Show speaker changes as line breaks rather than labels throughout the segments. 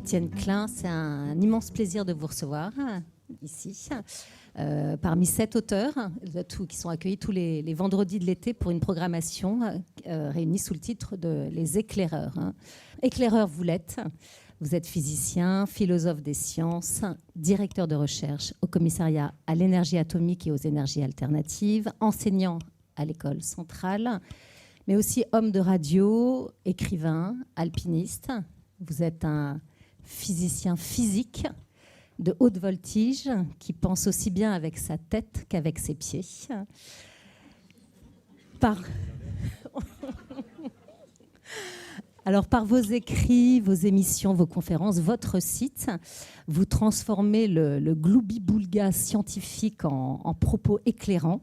Étienne Klein, c'est un immense plaisir de vous recevoir ici. Parmi 7 auteurs qui sont accueillis tous les vendredis de l'été pour une programmation réunie sous le titre de Les Éclaireurs. Éclaireur, vous l'êtes. Vous êtes physicien, philosophe des sciences, directeur de recherche au commissariat à l'énergie atomique et aux énergies alternatives, enseignant à l'école centrale, mais aussi homme de radio, écrivain, alpiniste. Vous êtes un physicien physique de haute voltige qui pense aussi bien avec sa tête qu'avec ses pieds. Alors, par vos écrits, vos émissions, vos conférences, votre site, vous transformez le gloubi-boulga scientifique en propos éclairants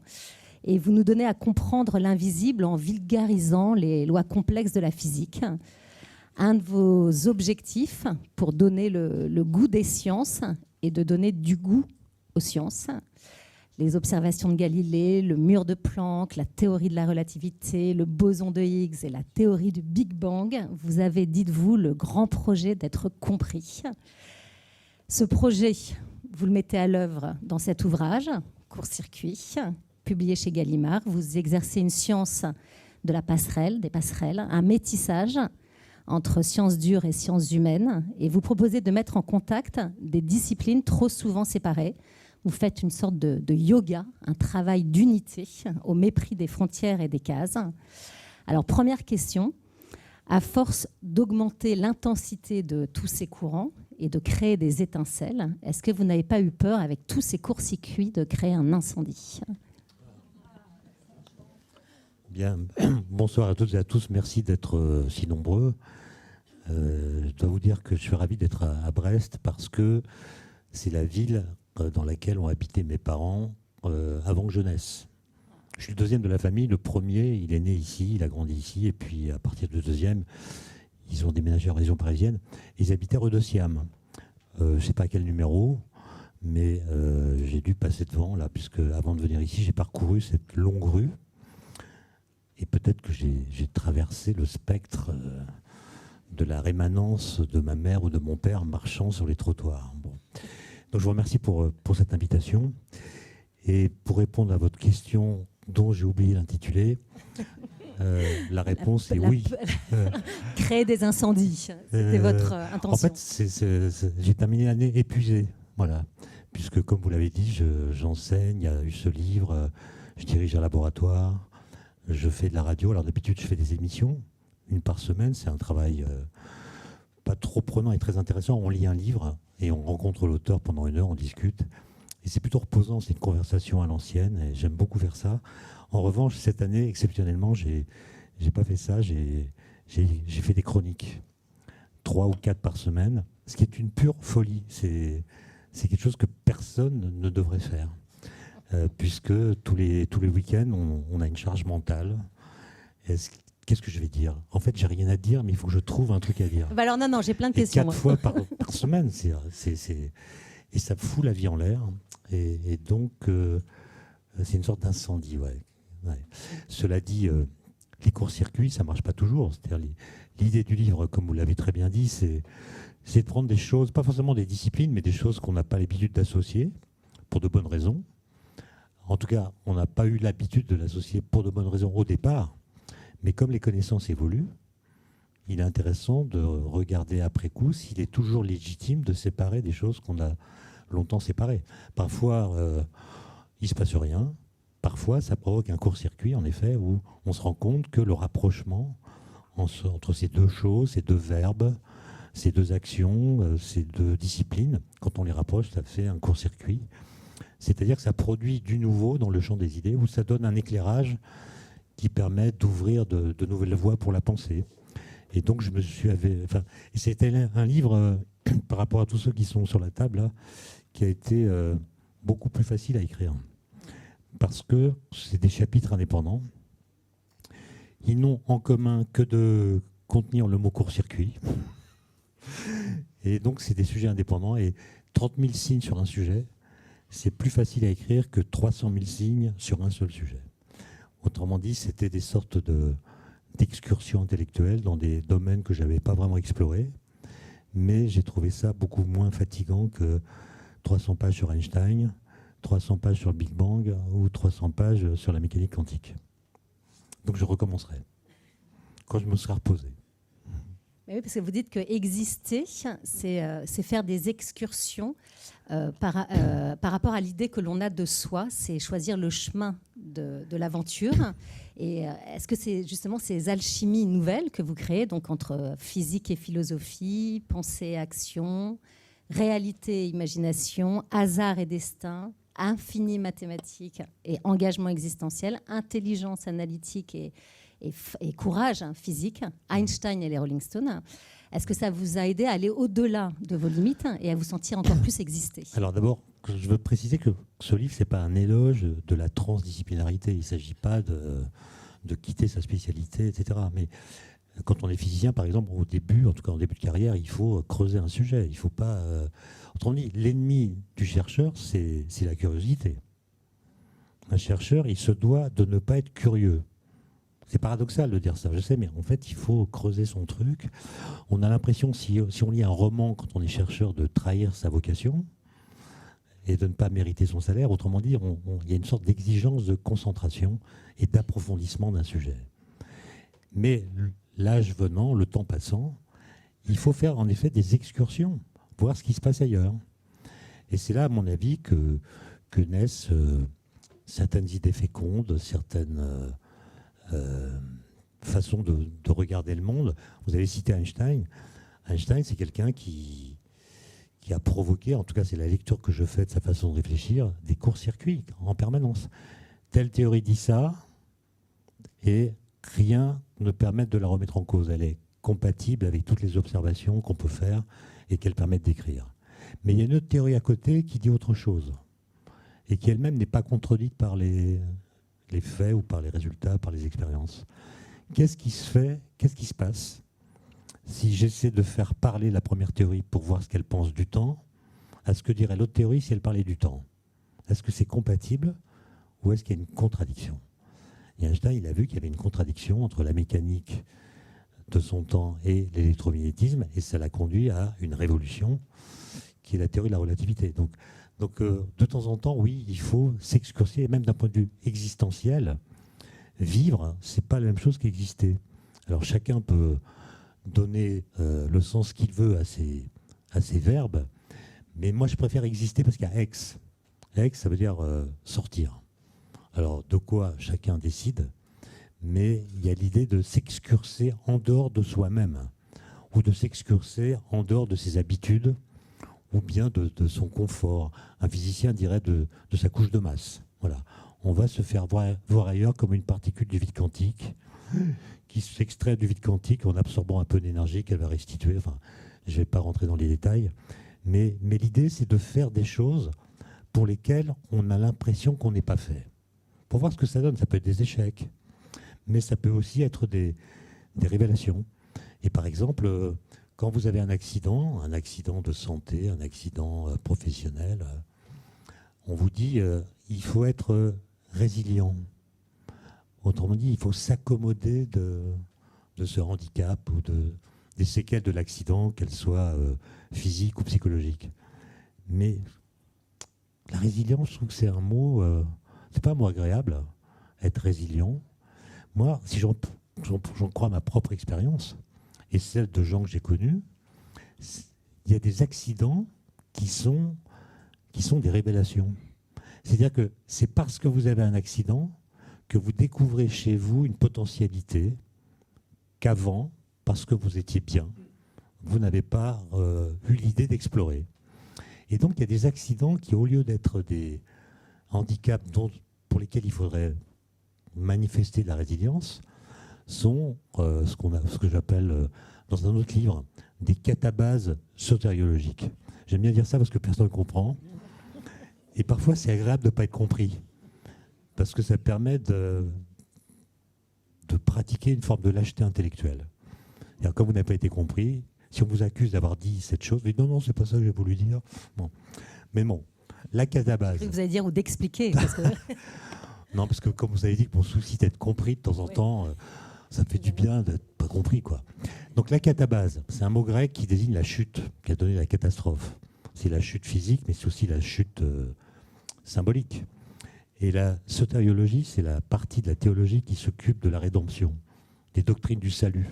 et vous nous donnez à comprendre l'invisible en vulgarisant les lois complexes de la physique. Un de vos objectifs pour donner le goût des sciences et de donner du goût aux sciences. Les observations de Galilée, le mur de Planck, la théorie de la relativité, le boson de Higgs et la théorie du Big Bang. Vous avez, dites-vous, le grand projet d'être compris. Ce projet, vous le mettez à l'œuvre dans cet ouvrage, Court-circuit, publié chez Gallimard. Vous exercez une science de la passerelle, des passerelles, un métissage entre sciences dures et sciences humaines, et vous proposez de mettre en contact des disciplines trop souvent séparées. Vous faites une sorte de yoga, un travail d'unité au mépris des frontières et des cases. Alors, première question, à force d'augmenter l'intensité de tous ces courants et de créer des étincelles, est-ce que vous n'avez pas eu peur, avec tous ces courts-circuits, de créer un incendie ?
Bien, bonsoir à toutes et à tous, merci d'être si nombreux. Je dois vous dire que je suis ravi d'être à Brest parce que c'est la ville dans laquelle ont habité mes parents avant que je naisse. Je suis le deuxième de la famille, le premier, il est né ici, il a grandi ici, et puis à partir du deuxième, ils ont déménagé en région parisienne. Ils habitaient rue de Siam. Je ne sais pas à quel numéro, mais j'ai dû passer devant, là, puisque avant de venir ici, j'ai parcouru cette longue rue. Et peut-être que j'ai traversé le spectre de la rémanence de ma mère ou de mon père marchant sur les trottoirs. Bon. Donc je vous remercie pour cette invitation. Et pour répondre à votre question dont j'ai oublié l'intitulé, la réponse est oui.
Créer des incendies, c'était votre intention.
En fait, j'ai terminé l'année épuisé. Voilà. Puisque, comme vous l'avez dit, j'enseigne, il y a eu ce livre, je dirige un laboratoire. Je fais de la radio. Alors d'habitude, je fais des émissions, une par semaine. C'est un travail pas trop prenant et très intéressant. On lit un livre et on rencontre l'auteur pendant 1 heure, on discute. Et c'est plutôt reposant, c'est une conversation à l'ancienne. Et j'aime beaucoup faire ça. En revanche, cette année, exceptionnellement, j'ai pas fait ça. J'ai fait des chroniques, 3 ou 4 par semaine, ce qui est une pure folie. C'est quelque chose que personne ne devrait faire. Puisque tous les week-ends, on a une charge mentale. Qu'est-ce que je vais dire ? En fait, j'ai rien à dire, mais il faut que je trouve un truc à dire.
Bah alors non, j'ai plein de questions.
4 fois par semaine, et ça fout la vie en l'air. Et donc, c'est une sorte d'incendie. Ouais. Cela dit, les courts-circuits, ça ne marche pas toujours. C'est-à-dire, l'idée du livre, comme vous l'avez très bien dit, c'est de prendre des choses, pas forcément des disciplines, mais des choses qu'on n'a pas l'habitude d'associer, pour de bonnes raisons. En tout cas, on n'a pas eu l'habitude de l'associer pour de bonnes raisons au départ. Mais comme les connaissances évoluent, il est intéressant de regarder après coup s'il est toujours légitime de séparer des choses qu'on a longtemps séparées. Parfois, il ne se passe rien. Parfois, ça provoque un court-circuit, en effet, où on se rend compte que le rapprochement entre ces deux choses, ces deux verbes, ces deux actions, ces deux disciplines, quand on les rapproche, ça fait un court-circuit. C'est-à-dire que ça produit du nouveau dans le champ des idées, où ça donne un éclairage qui permet d'ouvrir de nouvelles voies pour la pensée. Et donc, c'était un livre, par rapport à tous ceux qui sont sur la table, là, qui a été beaucoup plus facile à écrire. Parce que c'est des chapitres indépendants. Ils n'ont en commun que de contenir le mot court-circuit. Et donc, c'est des sujets indépendants. Et 30 000 signes sur un sujet, c'est plus facile à écrire que 300 000 signes sur un seul sujet. Autrement dit, c'était des sortes d'excursions intellectuelles dans des domaines que je n'avais pas vraiment explorés, mais j'ai trouvé ça beaucoup moins fatigant que 300 pages sur Einstein, 300 pages sur le Big Bang ou 300 pages sur la mécanique quantique. Donc je recommencerai quand je me serai reposé.
Mais oui, parce que vous dites que exister, c'est faire des excursions par rapport à l'idée que l'on a de soi, c'est choisir le chemin de l'aventure. Et est-ce que c'est justement ces alchimies nouvelles que vous créez, donc entre physique et philosophie, pensée et action, réalité et imagination, hasard et destin, infini mathématique et engagement existentiel, intelligence analytique et courage physique, Einstein et les Rolling Stones. Est-ce que ça vous a aidé à aller au-delà de vos limites et à vous sentir encore plus exister?
Alors d'abord, je veux préciser que ce livre, ce n'est pas un éloge de la transdisciplinarité. Il ne s'agit pas de quitter sa spécialité, etc. Mais quand on est physicien, par exemple, au début, en tout cas en début de carrière, il faut creuser un sujet. Il ne faut pas... Autrement dit, l'ennemi du chercheur, c'est la curiosité. Un chercheur, il se doit de ne pas être curieux. C'est paradoxal de dire ça, je sais, mais en fait, il faut creuser son truc. On a l'impression, si on lit un roman quand on est chercheur, de trahir sa vocation et de ne pas mériter son salaire. Autrement dit, il y a une sorte d'exigence de concentration et d'approfondissement d'un sujet. Mais l'âge venant, le temps passant, il faut faire en effet des excursions, voir ce qui se passe ailleurs. Et c'est là, à mon avis, que naissent certaines idées fécondes, certaines... façon de regarder le monde. Vous avez cité Einstein. Einstein, c'est quelqu'un qui a provoqué, en tout cas c'est la lecture que je fais de sa façon de réfléchir, des courts-circuits en permanence. Telle théorie dit ça, et rien ne permet de la remettre en cause. Elle est compatible avec toutes les observations qu'on peut faire et qu'elle permet d'écrire. Mais il y a une autre théorie à côté qui dit autre chose, et qui elle-même n'est pas contredite par les faits ou par les résultats, par les expériences. Qu'est-ce qui se fait, qu'est-ce qui se passe si j'essaie de faire parler la première théorie pour voir ce qu'elle pense du temps, à ce que dirait l'autre théorie si elle parlait du temps? Est-ce que c'est compatible ou est-ce qu'il y a une contradiction? Et Einstein, il a vu qu'il y avait une contradiction entre la mécanique de son temps et l'électromagnétisme, et ça l'a conduit à une révolution qui est la théorie de la relativité. Donc, de temps en temps, oui, il faut s'excurser, même d'un point de vue existentiel. Vivre, c'est pas la même chose qu'exister. Alors chacun peut donner le sens qu'il veut à ces verbes, mais moi je préfère exister parce qu'il y a ex. Ex, ça veut dire sortir. Alors de quoi chacun décide, mais il y a l'idée de s'excurser en dehors de soi-même, ou de s'excurser en dehors de ses habitudes, ou bien de son confort. Un physicien dirait de sa couche de masse. Voilà. On va se faire voir ailleurs comme une particule du vide quantique qui s'extrait du vide quantique en absorbant un peu d'énergie qu'elle va restituer. Enfin, je ne vais pas rentrer dans les détails. Mais l'idée, c'est de faire des choses pour lesquelles on a l'impression qu'on n'est pas fait. Pour voir ce que ça donne, ça peut être des échecs, mais ça peut aussi être des révélations. Et par exemple... quand vous avez un accident de santé, un accident professionnel, on vous dit il faut être résilient. Autrement dit, il faut s'accommoder de ce handicap ou des séquelles de l'accident, qu'elles soient physiques ou psychologiques. Mais la résilience, je trouve que c'est un mot, c'est pas un mot agréable, être résilient. Moi, si j'en crois à ma propre expérience, et celle de gens que j'ai connus, il y a des accidents qui sont des révélations. C'est-à-dire que c'est parce que vous avez un accident que vous découvrez chez vous une potentialité qu'avant, parce que vous étiez bien, vous n'avez pas eu l'idée d'explorer. Et donc il y a des accidents qui, au lieu d'être des handicaps pour lesquels il faudrait manifester de la résilience, sont ce que j'appelle, dans un autre livre, des catabases sotériologiques. J'aime bien dire ça parce que personne ne comprend. Et parfois, c'est agréable de ne pas être compris. Parce que ça permet de pratiquer une forme de lâcheté intellectuelle. Et alors, comme vous n'avez pas été compris, si on vous accuse d'avoir dit cette chose, vous dites non, c'est pas ça que j'ai voulu dire. Bon. Mais bon, la catabase...
Vous allez dire ou d'expliquer.
Non, parce que comme vous avez dit que mon souci d'être compris de temps en temps... ça me fait du bien d'être pas compris, quoi. Donc la catabase, c'est un mot grec qui désigne la chute, qui a donné la catastrophe. C'est la chute physique, mais c'est aussi la chute symbolique. Et la sotériologie, c'est la partie de la théologie qui s'occupe de la rédemption, des doctrines du salut.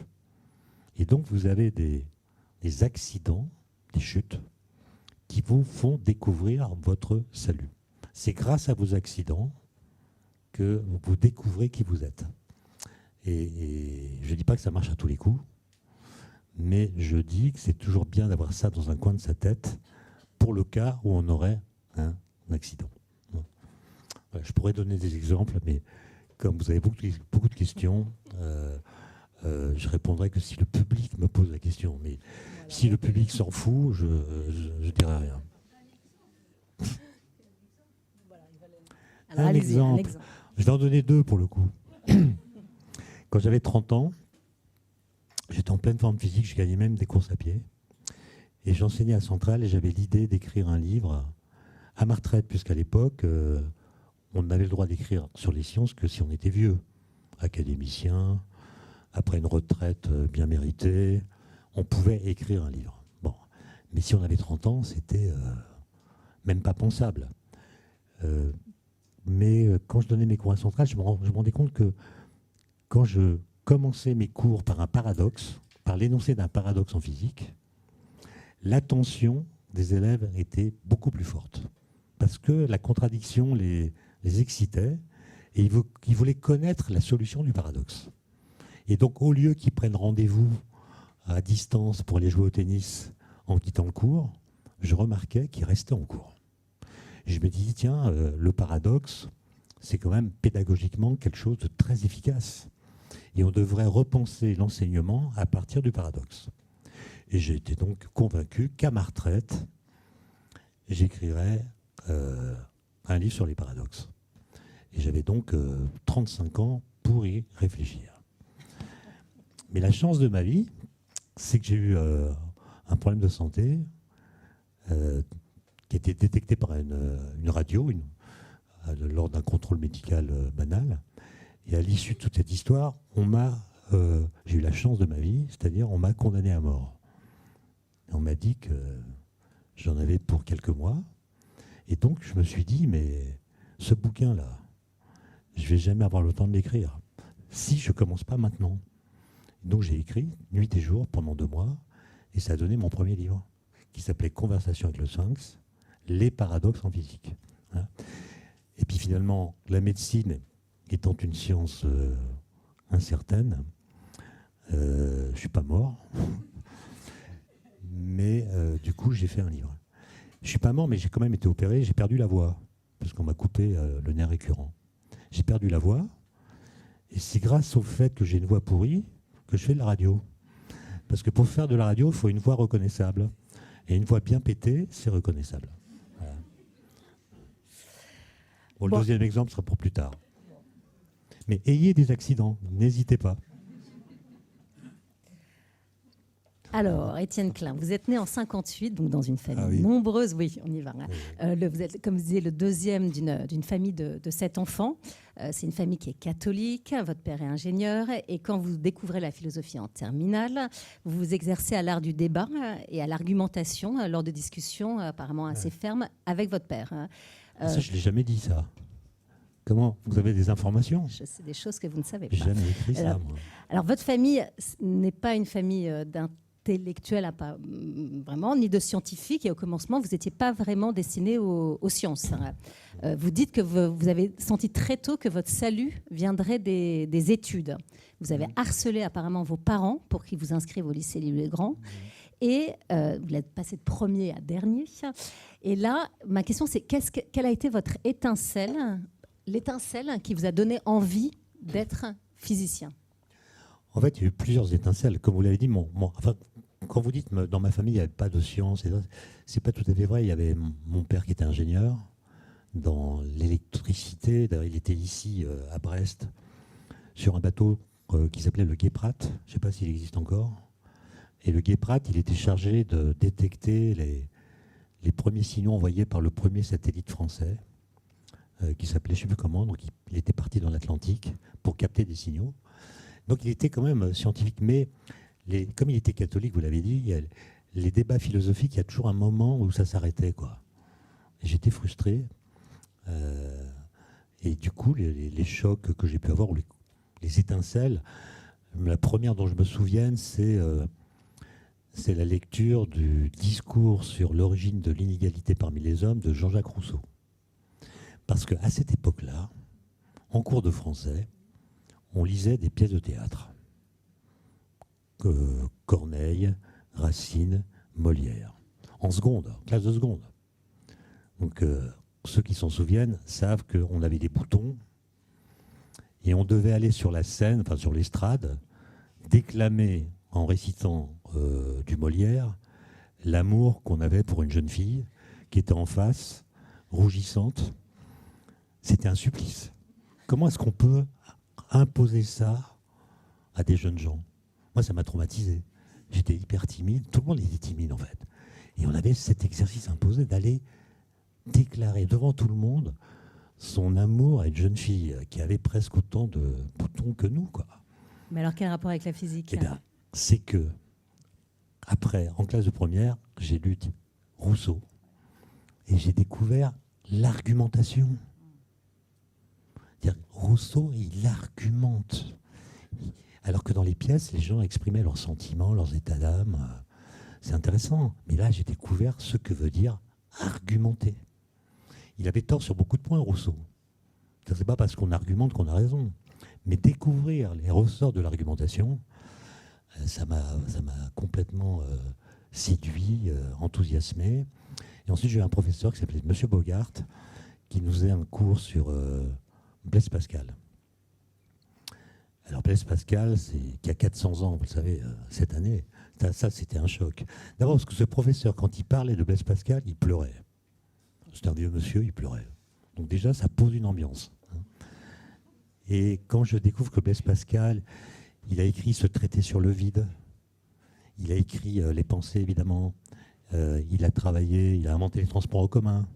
Et donc vous avez des accidents, des chutes, qui vous font découvrir votre salut. C'est grâce à vos accidents que vous découvrez qui vous êtes. Et je ne dis pas que ça marche à tous les coups, mais je dis que c'est toujours bien d'avoir ça dans un coin de sa tête pour le cas où on aurait un accident. Voilà, je pourrais donner des exemples, mais comme vous avez beaucoup de questions, je répondrai que si le public me pose la question. Mais si le public s'en fout, je ne dirai rien.
Alors,
un exemple. Je vais en donner deux pour le coup. Quand j'avais 30 ans, j'étais en pleine forme physique, je gagnais même des courses à pied. Et j'enseignais à Centrale et j'avais l'idée d'écrire un livre à ma retraite, puisqu'à l'époque, on n'avait le droit d'écrire sur les sciences que si on était vieux, académicien, après une retraite bien méritée, on pouvait écrire un livre. Bon. Mais si on avait 30 ans, c'était même pas pensable. Mais quand je donnais mes cours à Centrale, je me rendais compte que quand je commençais mes cours par un paradoxe, par l'énoncé d'un paradoxe en physique, l'attention des élèves était beaucoup plus forte. Parce que la contradiction les excitait et ils voulaient connaître la solution du paradoxe. Et donc, au lieu qu'ils prennent rendez-vous à distance pour aller jouer au tennis en quittant le cours, je remarquais qu'ils restaient en cours. Et je me dis, tiens, le paradoxe, c'est quand même pédagogiquement quelque chose de très efficace. Et on devrait repenser l'enseignement à partir du paradoxe. Et j'ai été donc convaincu qu'à ma retraite, j'écrirais un livre sur les paradoxes. Et j'avais donc 35 ans pour y réfléchir. Mais la chance de ma vie, c'est que j'ai eu un problème de santé qui a été détecté par une radio lors d'un contrôle médical banal. Et à l'issue de toute cette histoire, j'ai eu la chance de ma vie, c'est-à-dire on m'a condamné à mort. Et on m'a dit que j'en avais pour quelques mois. Et donc je me suis dit, mais ce bouquin-là, je ne vais jamais avoir le temps de l'écrire si je ne commence pas maintenant. Donc j'ai écrit nuit et jour pendant 2 mois et ça a donné mon premier livre qui s'appelait Conversation avec le Sphinx, les paradoxes en physique. Et puis finalement, la médecine étant une science incertaine, je ne suis pas mort, mais du coup j'ai fait un livre. Je ne suis pas mort, mais j'ai quand même été opéré, j'ai perdu la voix, parce qu'on m'a coupé le nerf récurrent. J'ai perdu la voix, et c'est grâce au fait que j'ai une voix pourrie que je fais de la radio. Parce que pour faire de la radio, il faut une voix reconnaissable. Et une voix bien pétée, c'est reconnaissable. Voilà. Bon, le deuxième exemple sera pour plus tard. Mais ayez des accidents, n'hésitez pas.
Alors, Étienne Klein, vous êtes né en 58, donc dans une famille nombreuse. Oui, on y va. Vous êtes, comme vous disiez, le deuxième d'une famille de 7 enfants. C'est une famille qui est catholique. Votre père est ingénieur. Et quand vous découvrez la philosophie en terminale, vous vous exercez à l'art du débat et à l'argumentation lors de discussions apparemment assez fermes avec votre père.
Ça, je ne l'ai jamais dit, ça. Comment ? Vous avez des informations ?
C'est des choses que vous ne savez pas.
J'ai jamais écrit ça, moi.
Alors, votre famille n'est pas une famille intellectuel, pas vraiment, ni de scientifique. Et au commencement, vous n'étiez pas vraiment destiné aux sciences. Vous dites que vous avez senti très tôt que votre salut viendrait des études. Vous avez harcelé apparemment vos parents pour qu'ils vous inscrivent au lycée Louis-le-Grand. Et vous êtes passé de premier à dernier. Et là, ma question, c'est quelle a été votre étincelle, l'étincelle qui vous a donné envie d'être physicien ?
En fait, il y a eu plusieurs étincelles. Comme vous l'avez dit, enfin, quand vous dites dans ma famille, il n'y avait pas de science, c'est pas tout à fait vrai. Il y avait mon père qui était ingénieur dans l'électricité. D'ailleurs, il était ici à Brest sur un bateau qui s'appelait le Guéprat. Je ne sais pas s'il existe encore. Et le Guéprat, il était chargé de détecter les premiers signaux envoyés par le premier satellite français qui s'appelait je ne sais plus comment. Donc, il était parti dans l'Atlantique pour capter des signaux. Donc il était quand même scientifique, mais comme il était catholique, vous l'avez dit, les débats philosophiques, il y a toujours un moment où ça s'arrêtait, quoi. Et j'étais frustré. Et du coup, les chocs que j'ai pu avoir, ou les étincelles, la première dont je me souvienne, c'est la lecture du discours sur l'origine de l'inégalité parmi les hommes de Jean-Jacques Rousseau. Parce qu'à cette époque-là, en cours de français, on lisait des pièces de théâtre. Corneille, Racine, Molière. En seconde, classe de seconde. Donc ceux qui s'en souviennent savent qu'on avait des boutons et on devait aller sur la scène, enfin sur l'estrade, déclamer en récitant du Molière l'amour qu'on avait pour une jeune fille qui était en face, rougissante. C'était un supplice. Comment est-ce qu'on peut imposer ça à des jeunes gens? Moi, ça m'a traumatisé. J'étais hyper timide. Tout le monde était timide, en fait. Et on avait cet exercice imposé d'aller déclarer devant tout le monde son amour à une jeune fille qui avait presque autant de boutons que nous, quoi.
Mais alors, quel rapport avec la physique?
Eh bien, c'est que, après, en classe de première, j'ai lu Rousseau et j'ai découvert l'argumentation. Rousseau, il argumente. Alors que dans les pièces, les gens exprimaient leurs sentiments, leurs états d'âme. C'est intéressant. Mais là, j'ai découvert ce que veut dire argumenter. Il avait tort sur beaucoup de points, Rousseau. Ce n'est pas parce qu'on argumente qu'on a raison. Mais découvrir les ressorts de l'argumentation, ça m'a complètement séduit, enthousiasmé. Et ensuite, j'ai eu un professeur qui s'appelait Monsieur Bogart, qui nous faisait un cours sur Blaise Pascal. Alors Blaise Pascal, qui a 400 ans, vous le savez, cette année, ça c'était un choc. D'abord parce que ce professeur, quand il parlait de Blaise Pascal, il pleurait. C'était un vieux monsieur, il pleurait. Donc déjà, ça pose une ambiance. Et quand je découvre que Blaise Pascal, il a écrit ce traité sur le vide, il a écrit les pensées, évidemment, il a travaillé, il a inventé les transports en commun,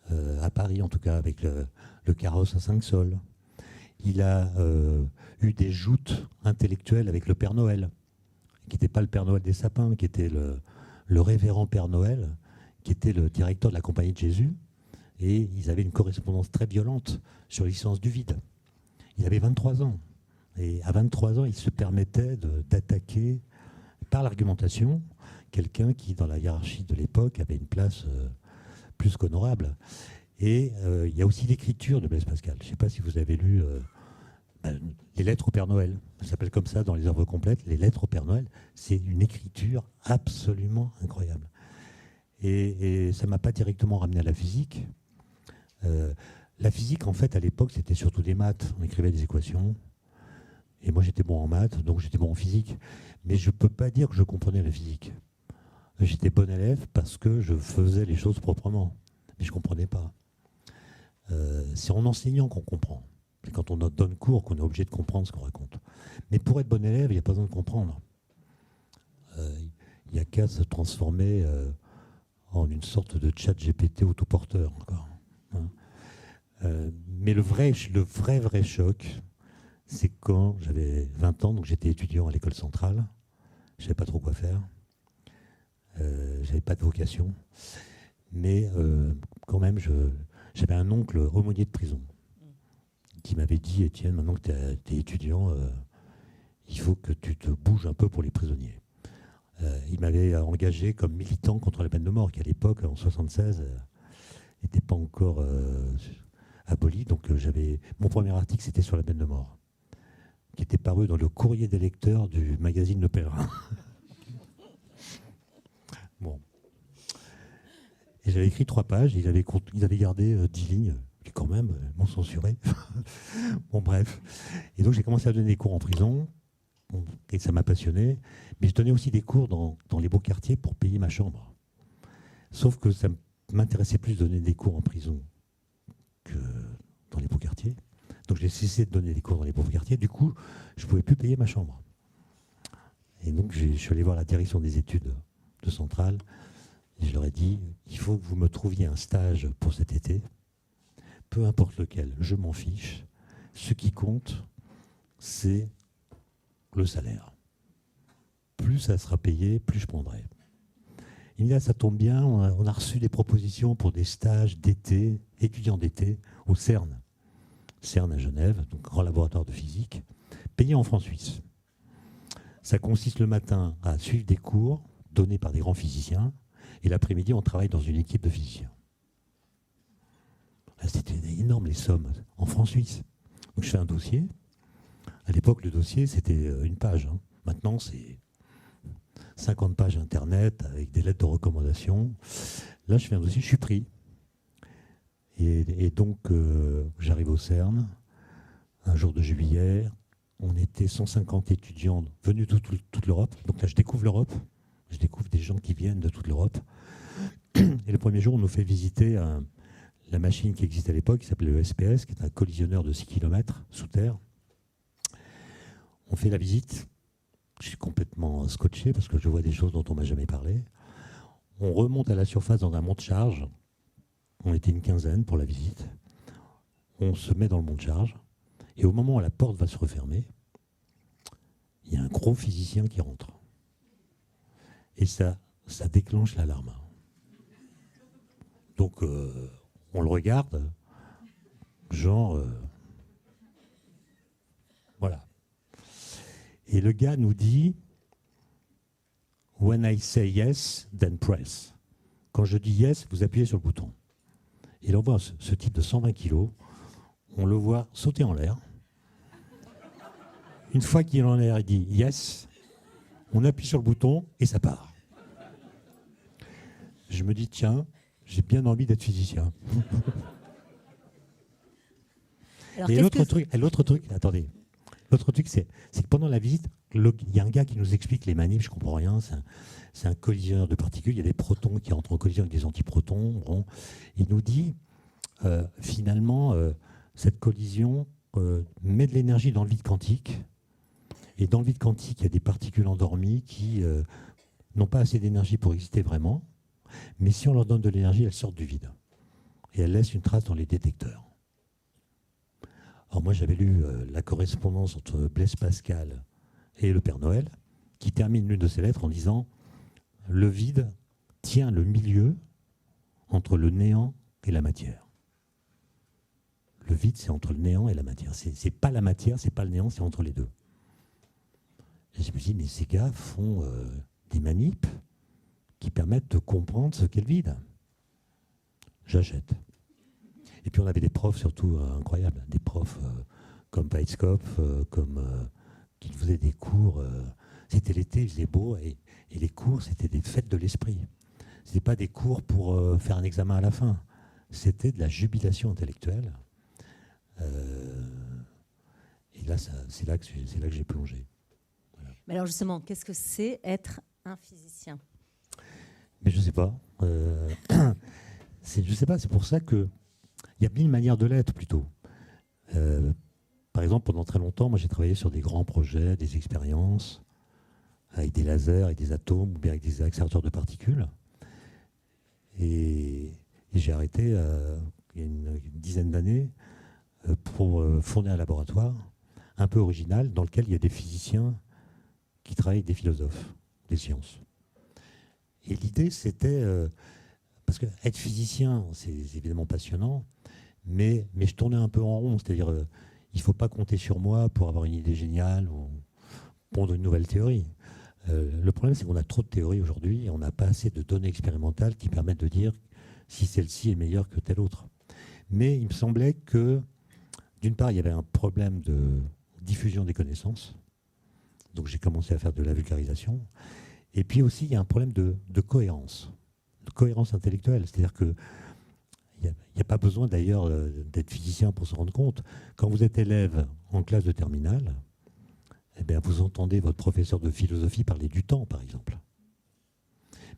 à Paris en tout cas, avec le carrosse à 5 sols. Il a eu des joutes intellectuelles avec le Père Noël, qui n'était pas le Père Noël des sapins, qui était le révérend Père Noël, qui était le directeur de la Compagnie de Jésus. Et ils avaient une correspondance très violente sur l'existence du vide. Il avait 23 ans. Et à 23 ans, il se permettait d'attaquer, par l'argumentation, quelqu'un qui, dans la hiérarchie de l'époque, avait une place plus qu'honorable. Et il y a aussi l'écriture de Blaise Pascal. Je ne sais pas si vous avez lu les lettres au Père Noël. Ça s'appelle comme ça dans les œuvres complètes. Les lettres au Père Noël, c'est une écriture absolument incroyable. Et ça ne m'a pas directement ramené à la physique. La physique, en fait, à l'époque, c'était surtout des maths. On écrivait des équations. Et moi, j'étais bon en maths, donc j'étais bon en physique. Mais je ne peux pas dire que je comprenais la physique. J'étais bon élève parce que je faisais les choses proprement. Mais je ne comprenais pas. C'est en enseignant qu'on comprend. C'est quand on donne cours qu'on est obligé de comprendre ce qu'on raconte. Mais pour être bon élève, il n'y a pas besoin de comprendre. Il n'y a qu'à se transformer en une sorte de chat GPT autoporteur encore. Mais le vrai choc, c'est quand j'avais 20 ans, donc j'étais étudiant à l'école centrale. Je ne savais pas trop quoi faire. Je n'avais pas de vocation. Mais quand même, j'avais un oncle aumônier de prison qui m'avait dit: Étienne, maintenant que tu es étudiant, il faut que tu te bouges un peu pour les prisonniers. Il m'avait engagé comme militant contre la peine de mort, qui à l'époque, en 1976, n'était pas encore aboli. Donc mon premier article, c'était sur la peine de mort, qui était paru dans le courrier des lecteurs du magazine Le Pèlerin. Bon. Et j'avais écrit 3 pages, ils avaient gardé 10 lignes, qui quand même m'ont censuré. Bon, bref. Et donc j'ai commencé à donner des cours en prison, et ça m'a passionné. Mais je donnais aussi des cours dans les beaux quartiers pour payer ma chambre. Sauf que ça m'intéressait plus de donner des cours en prison que dans les beaux quartiers. Donc j'ai cessé de donner des cours dans les beaux quartiers. Du coup, je ne pouvais plus payer ma chambre. Et donc je suis allé voir la direction des études de Centrale. Et je leur ai dit: il faut que vous me trouviez un stage pour cet été, peu importe lequel, je m'en fiche. Ce qui compte, c'est le salaire. plus ça sera payé, plus je prendrai. Il me dit, ça tombe bien, on a reçu des propositions pour des stages d'été, étudiants d'été, au CERN. CERN à Genève, donc grand laboratoire de physique, payé en francs suisses. Ça consiste le matin à suivre des cours donnés par des grands physiciens, et l'après-midi, on travaille dans une équipe de physiciens. C'était énorme les sommes, en francs suisses. Donc je fais un dossier. À l'époque, le dossier, c'était une page. Maintenant, c'est 50 pages Internet avec des lettres de recommandation. Là, je fais un dossier, je suis pris. Et donc, j'arrive au CERN, un jour de juillet. On était 150 étudiants venus de toute l'Europe. Donc là, je découvre l'Europe. Je découvre des gens qui viennent de toute l'Europe. Et le premier jour, on nous fait visiter la machine qui existait à l'époque, qui s'appelait le SPS, qui est un collisionneur de 6 km sous terre. On fait la visite. Je suis complètement scotché parce que je vois des choses dont on ne m'a jamais parlé. On remonte à la surface dans un monte-charge. On était une quinzaine pour la visite. On se met dans le monte-charge. Et au moment où la porte va se refermer, il y a un gros physicien qui rentre. Et ça déclenche l'alarme. Donc, on le regarde, genre... voilà. Et le gars nous dit « When I say yes, then press ». Quand je dis yes, vous appuyez sur le bouton. Et là, on voit ce type de 120 kilos, on le voit sauter en l'air. Une fois qu'il est en l'air, il dit « yes », on appuie sur le bouton et ça part. Je me dis « tiens, j'ai bien envie d'être physicien ».
Alors,
et l'autre truc, attendez. L'autre truc, c'est que pendant la visite, il y a un gars qui nous explique les manifs, je ne comprends rien, c'est un collisionneur de particules, il y a des protons qui entrent en collision avec des antiprotons. Bon. Il nous dit, finalement, cette collision met de l'énergie dans le vide quantique, et dans le vide quantique, il y a des particules endormies qui n'ont pas assez d'énergie pour exister vraiment, mais si on leur donne de l'énergie, elles sortent du vide, et elles laissent une trace dans les détecteurs. Alors moi, j'avais lu la correspondance entre Blaise Pascal et le Père Noël, qui termine l'une de ses lettres en disant « Le vide tient le milieu entre le néant et la matière ». Le vide, c'est entre le néant et la matière. C'est pas la matière, c'est pas le néant, c'est entre les deux. Et je me dis, mais ces gars font des manips qui permettent de comprendre ce qu'est le vide. J'achète. Et puis on avait des profs surtout incroyables, des profs comme Weizkopf, qui faisaient des cours. C'était l'été, il faisait beau, et les cours, c'était des fêtes de l'esprit. Ce n'était pas des cours pour faire un examen à la fin. C'était de la jubilation intellectuelle. Et là, c'est là que j'ai plongé. Voilà.
Mais alors justement, qu'est-ce que c'est être un physicien ?
Mais je ne sais pas. Je ne sais pas, c'est pour ça que il y a mille manières de l'être, plutôt. Par exemple, pendant très longtemps, moi, j'ai travaillé sur des grands projets, des expériences, avec des lasers, avec des atomes, ou bien avec des accélérateurs de particules. Et j'ai arrêté il y a une dizaine d'années pour fonder un laboratoire un peu original, dans lequel il y a des physiciens qui travaillent avec des philosophes des sciences. Et l'idée, c'était... parce que être physicien, c'est évidemment passionnant, mais je tournais un peu en rond, c'est-à-dire il ne faut pas compter sur moi pour avoir une idée géniale ou pondre une nouvelle théorie. Le problème, c'est qu'on a trop de théories aujourd'hui et on n'a pas assez de données expérimentales qui permettent de dire si celle-ci est meilleure que telle autre. Mais il me semblait que, d'une part, il y avait un problème de diffusion des connaissances, donc j'ai commencé à faire de la vulgarisation, et puis aussi, il y a un problème de cohérence intellectuelle, c'est-à-dire que il n'y a pas besoin d'ailleurs d'être physicien pour se rendre compte. Quand vous êtes élève en classe de terminale, eh bien, vous entendez votre professeur de philosophie parler du temps, par exemple.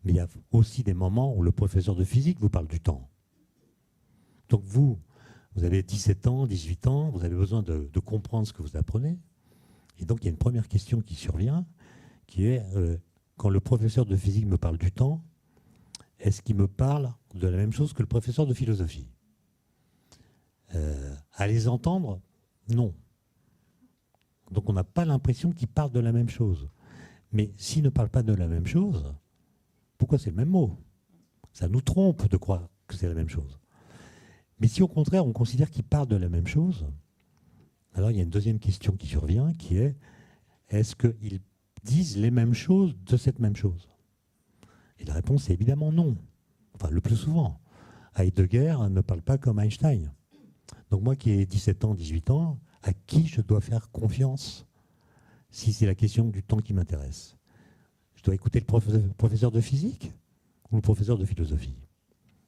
Mais il y a aussi des moments où le professeur de physique vous parle du temps. Donc vous avez 17 ans, 18 ans, vous avez besoin de comprendre ce que vous apprenez. Et donc il y a une première question qui survient, qui est, quand le professeur de physique me parle du temps, est-ce qu'il me parle de la même chose que le professeur de philosophie ? À les entendre, non. Donc on n'a pas l'impression qu'ils parlent de la même chose. Mais s'ils ne parlent pas de la même chose, pourquoi c'est le même mot? Ça nous trompe de croire que c'est la même chose. Mais si au contraire on considère qu'ils parlent de la même chose, alors il y a une deuxième question qui survient, qui est: est-ce qu'ils disent les mêmes choses de cette même chose? Et la réponse est évidemment non. Enfin, le plus souvent. Heidegger ne parle pas comme Einstein. Donc moi qui ai 17 ans, 18 ans, à qui je dois faire confiance si c'est la question du temps qui m'intéresse? Je dois écouter le professeur de physique ou le professeur de philosophie?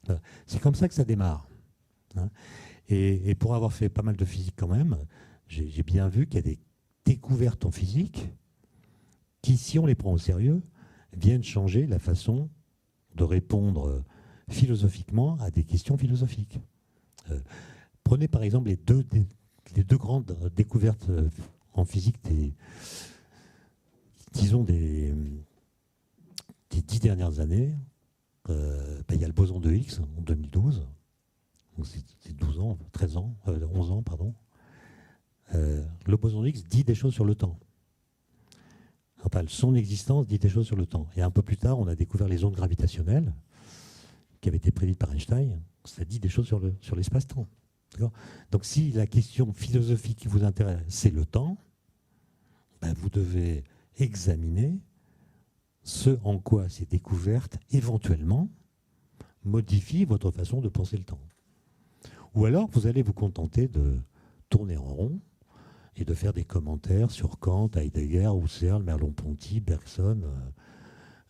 Voilà. C'est comme ça que ça démarre. Hein. Et pour avoir fait pas mal de physique quand même, j'ai bien vu qu'il y a des découvertes en physique qui, si on les prend au sérieux, viennent changer la façon de répondre philosophiquement à des questions philosophiques. Prenez par exemple les deux grandes découvertes en physique disons des 10 dernières années. Il y a le boson de Higgs en 2012. Donc c'est 12 ans, 13 ans, 11 ans, pardon. Le boson de Higgs dit des choses sur le temps. Enfin, son existence dit des choses sur le temps. Et un peu plus tard, on a découvert les ondes gravitationnelles qui avaient été prédites par Einstein. Ça dit des choses sur l'espace-temps. Donc si la question philosophique qui vous intéresse, c'est le temps, vous devez examiner ce en quoi ces découvertes, éventuellement, modifient votre façon de penser le temps. Ou alors, vous allez vous contenter de tourner en rond et de faire des commentaires sur Kant, Heidegger, Husserl, Merleau-Ponty, Bergson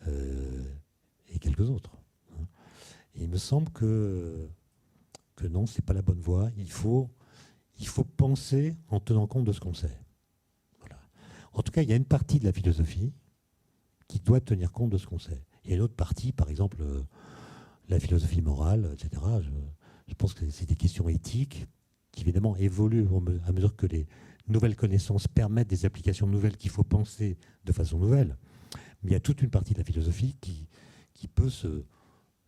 et quelques autres. Et il me semble que non, ce n'est pas la bonne voie. Il faut penser en tenant compte de ce qu'on sait. Voilà. En tout cas, il y a une partie de la philosophie qui doit tenir compte de ce qu'on sait. Et une autre partie, par exemple, la philosophie morale, etc. Je pense que c'est des questions éthiques qui, évidemment, évoluent à mesure que les nouvelles connaissances permettent des applications nouvelles qu'il faut penser de façon nouvelle. Mais il y a toute une partie de la philosophie qui peut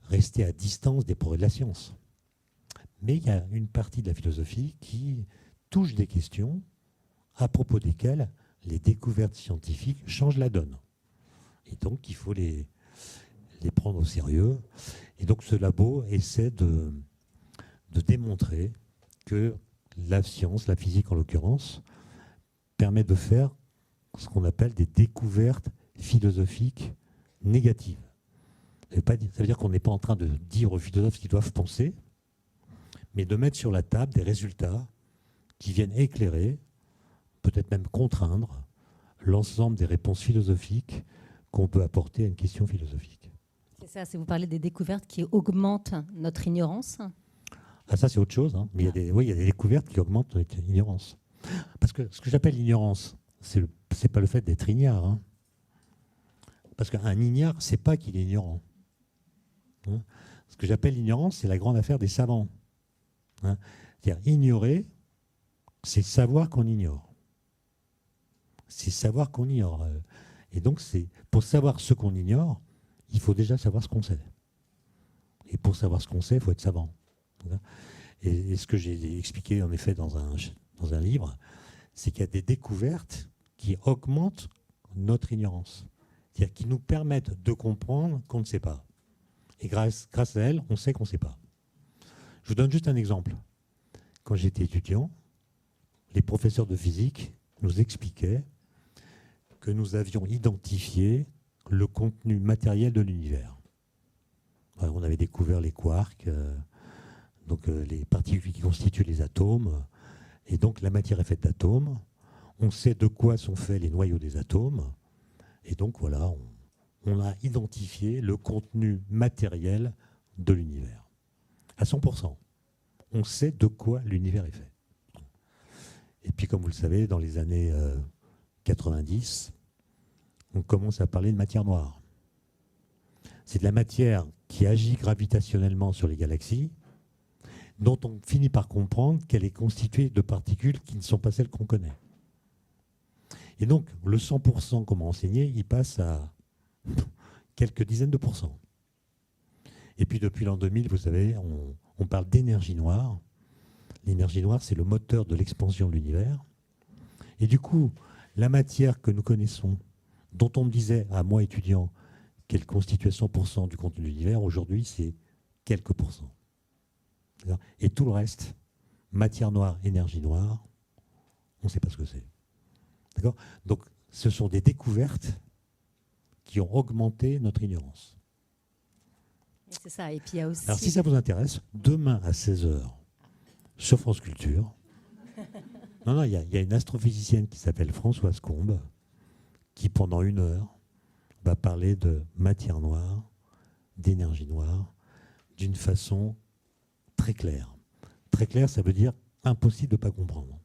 rester à distance des progrès de la science. Mais il y a une partie de la philosophie qui touche des questions à propos desquelles les découvertes scientifiques changent la donne. Et donc, il faut les prendre au sérieux. Et donc, ce labo essaie de démontrer que la science, la physique en l'occurrence, permet de faire ce qu'on appelle des découvertes philosophiques négatives. Ça veut dire qu'on n'est pas en train de dire aux philosophes ce qu'ils doivent penser, mais de mettre sur la table des résultats qui viennent éclairer, peut-être même contraindre, l'ensemble des réponses philosophiques qu'on peut apporter à une question philosophique.
C'est ça, c'est vous parlez des découvertes qui augmentent notre ignorance.
Ah, ça, c'est autre chose. Hein. Mais il y a des découvertes qui augmentent notre ignorance. Parce que ce que j'appelle l'ignorance, c'est pas le fait d'être ignare. Hein. Parce qu'un ignare, c'est pas qu'il est ignorant. Hein. Ce que j'appelle l'ignorance, c'est la grande affaire des savants. Hein. C'est-à-dire, ignorer, c'est savoir qu'on ignore. C'est savoir qu'on ignore. Et donc, pour savoir ce qu'on ignore, il faut déjà savoir ce qu'on sait. Et pour savoir ce qu'on sait, il faut être savant. Et ce que j'ai expliqué en effet dans un livre, c'est qu'il y a des découvertes qui augmentent notre ignorance. C'est-à-dire qui nous permettent de comprendre qu'on ne sait pas. Et grâce à elles, on sait qu'on ne sait pas. Je vous donne juste un exemple. Quand j'étais étudiant, les professeurs de physique nous expliquaient que nous avions identifié le contenu matériel de l'univers. On avait découvert les quarks, donc les particules qui constituent les atomes, et donc la matière est faite d'atomes. On sait de quoi sont faits les noyaux des atomes, et donc voilà, on a identifié le contenu matériel de l'univers. À 100%. On sait de quoi l'univers est fait. Et puis, comme vous le savez, dans les années 90, on commence à parler de matière noire. C'est de la matière qui agit gravitationnellement sur les galaxies, dont on finit par comprendre qu'elle est constituée de particules qui ne sont pas celles qu'on connaît. Et donc, le 100% qu'on m'a enseigné, il passe à quelques dizaines de pourcents. Et puis, depuis l'an 2000, vous savez, on parle d'énergie noire. L'énergie noire, c'est le moteur de l'expansion de l'univers. Et du coup, la matière que nous connaissons dont on me disait, à moi étudiant, qu'elle constituait 100% du contenu de l'univers, aujourd'hui, c'est quelques pourcents. Et tout le reste, matière noire, énergie noire, on ne sait pas ce que c'est. D'accord ? Donc, ce sont des découvertes qui ont augmenté notre ignorance.
C'est ça. Et puis il y a aussi...
Alors, si ça vous intéresse, demain à 16h, sur France Culture, il y a une astrophysicienne qui s'appelle Françoise Combe, qui pendant 1 heure va parler de matière noire, d'énergie noire, d'une façon très claire. Très claire, ça veut dire impossible de ne pas comprendre.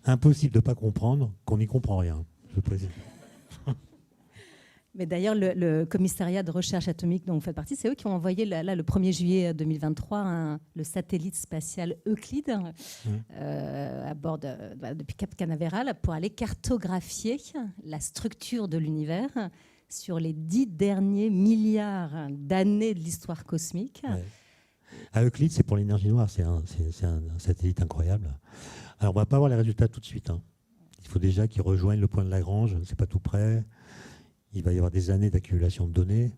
Impossible de ne pas comprendre qu'on n'y comprend rien, je précise.
Mais d'ailleurs, le commissariat de recherche atomique dont vous faites partie, c'est eux qui ont envoyé le 1er juillet 2023 le satellite spatial Euclide à bord depuis Cap Canaveral pour aller cartographier la structure de l'univers sur les 10 derniers milliards d'années de l'histoire cosmique.
Ouais. À Euclide, c'est pour l'énergie noire, c'est un satellite incroyable. Alors, on ne va pas avoir les résultats tout de suite. Il faut déjà qu'ils rejoignent le point de Lagrange, c'est pas tout près. Il va y avoir des années d'accumulation de données.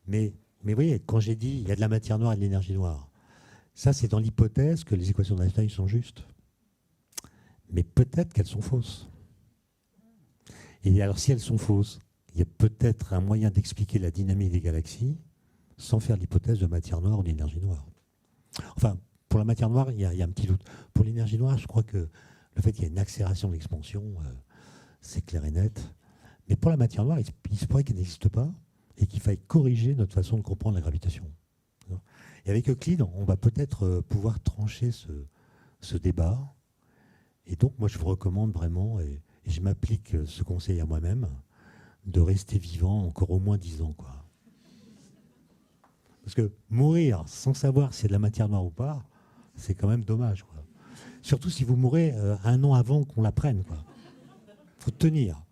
Mais vous voyez, quand j'ai dit il y a de la matière noire et de l'énergie noire, ça, c'est dans l'hypothèse que les équations d'Einstein sont justes. Mais peut-être qu'elles sont fausses. Et alors, si elles sont fausses, il y a peut-être un moyen d'expliquer la dynamique des galaxies sans faire l'hypothèse de matière noire ou d'énergie noire. Enfin, pour la matière noire, il y a un petit doute. Pour l'énergie noire, je crois que le fait qu'il y ait une accélération de l'expansion, c'est clair et net. Mais pour la matière noire, il se pourrait qu'elle n'existe pas et qu'il faille corriger notre façon de comprendre la gravitation. Et avec Euclide, on va peut-être pouvoir trancher ce débat. Et donc, moi, je vous recommande vraiment, et je m'applique ce conseil à moi-même, de rester vivant encore au moins 10 ans, quoi. Parce que mourir sans savoir s'il y a de la matière noire ou pas, c'est quand même dommage, quoi. Surtout si vous mourrez 1 an avant qu'on la prenne, quoi. Faut tenir.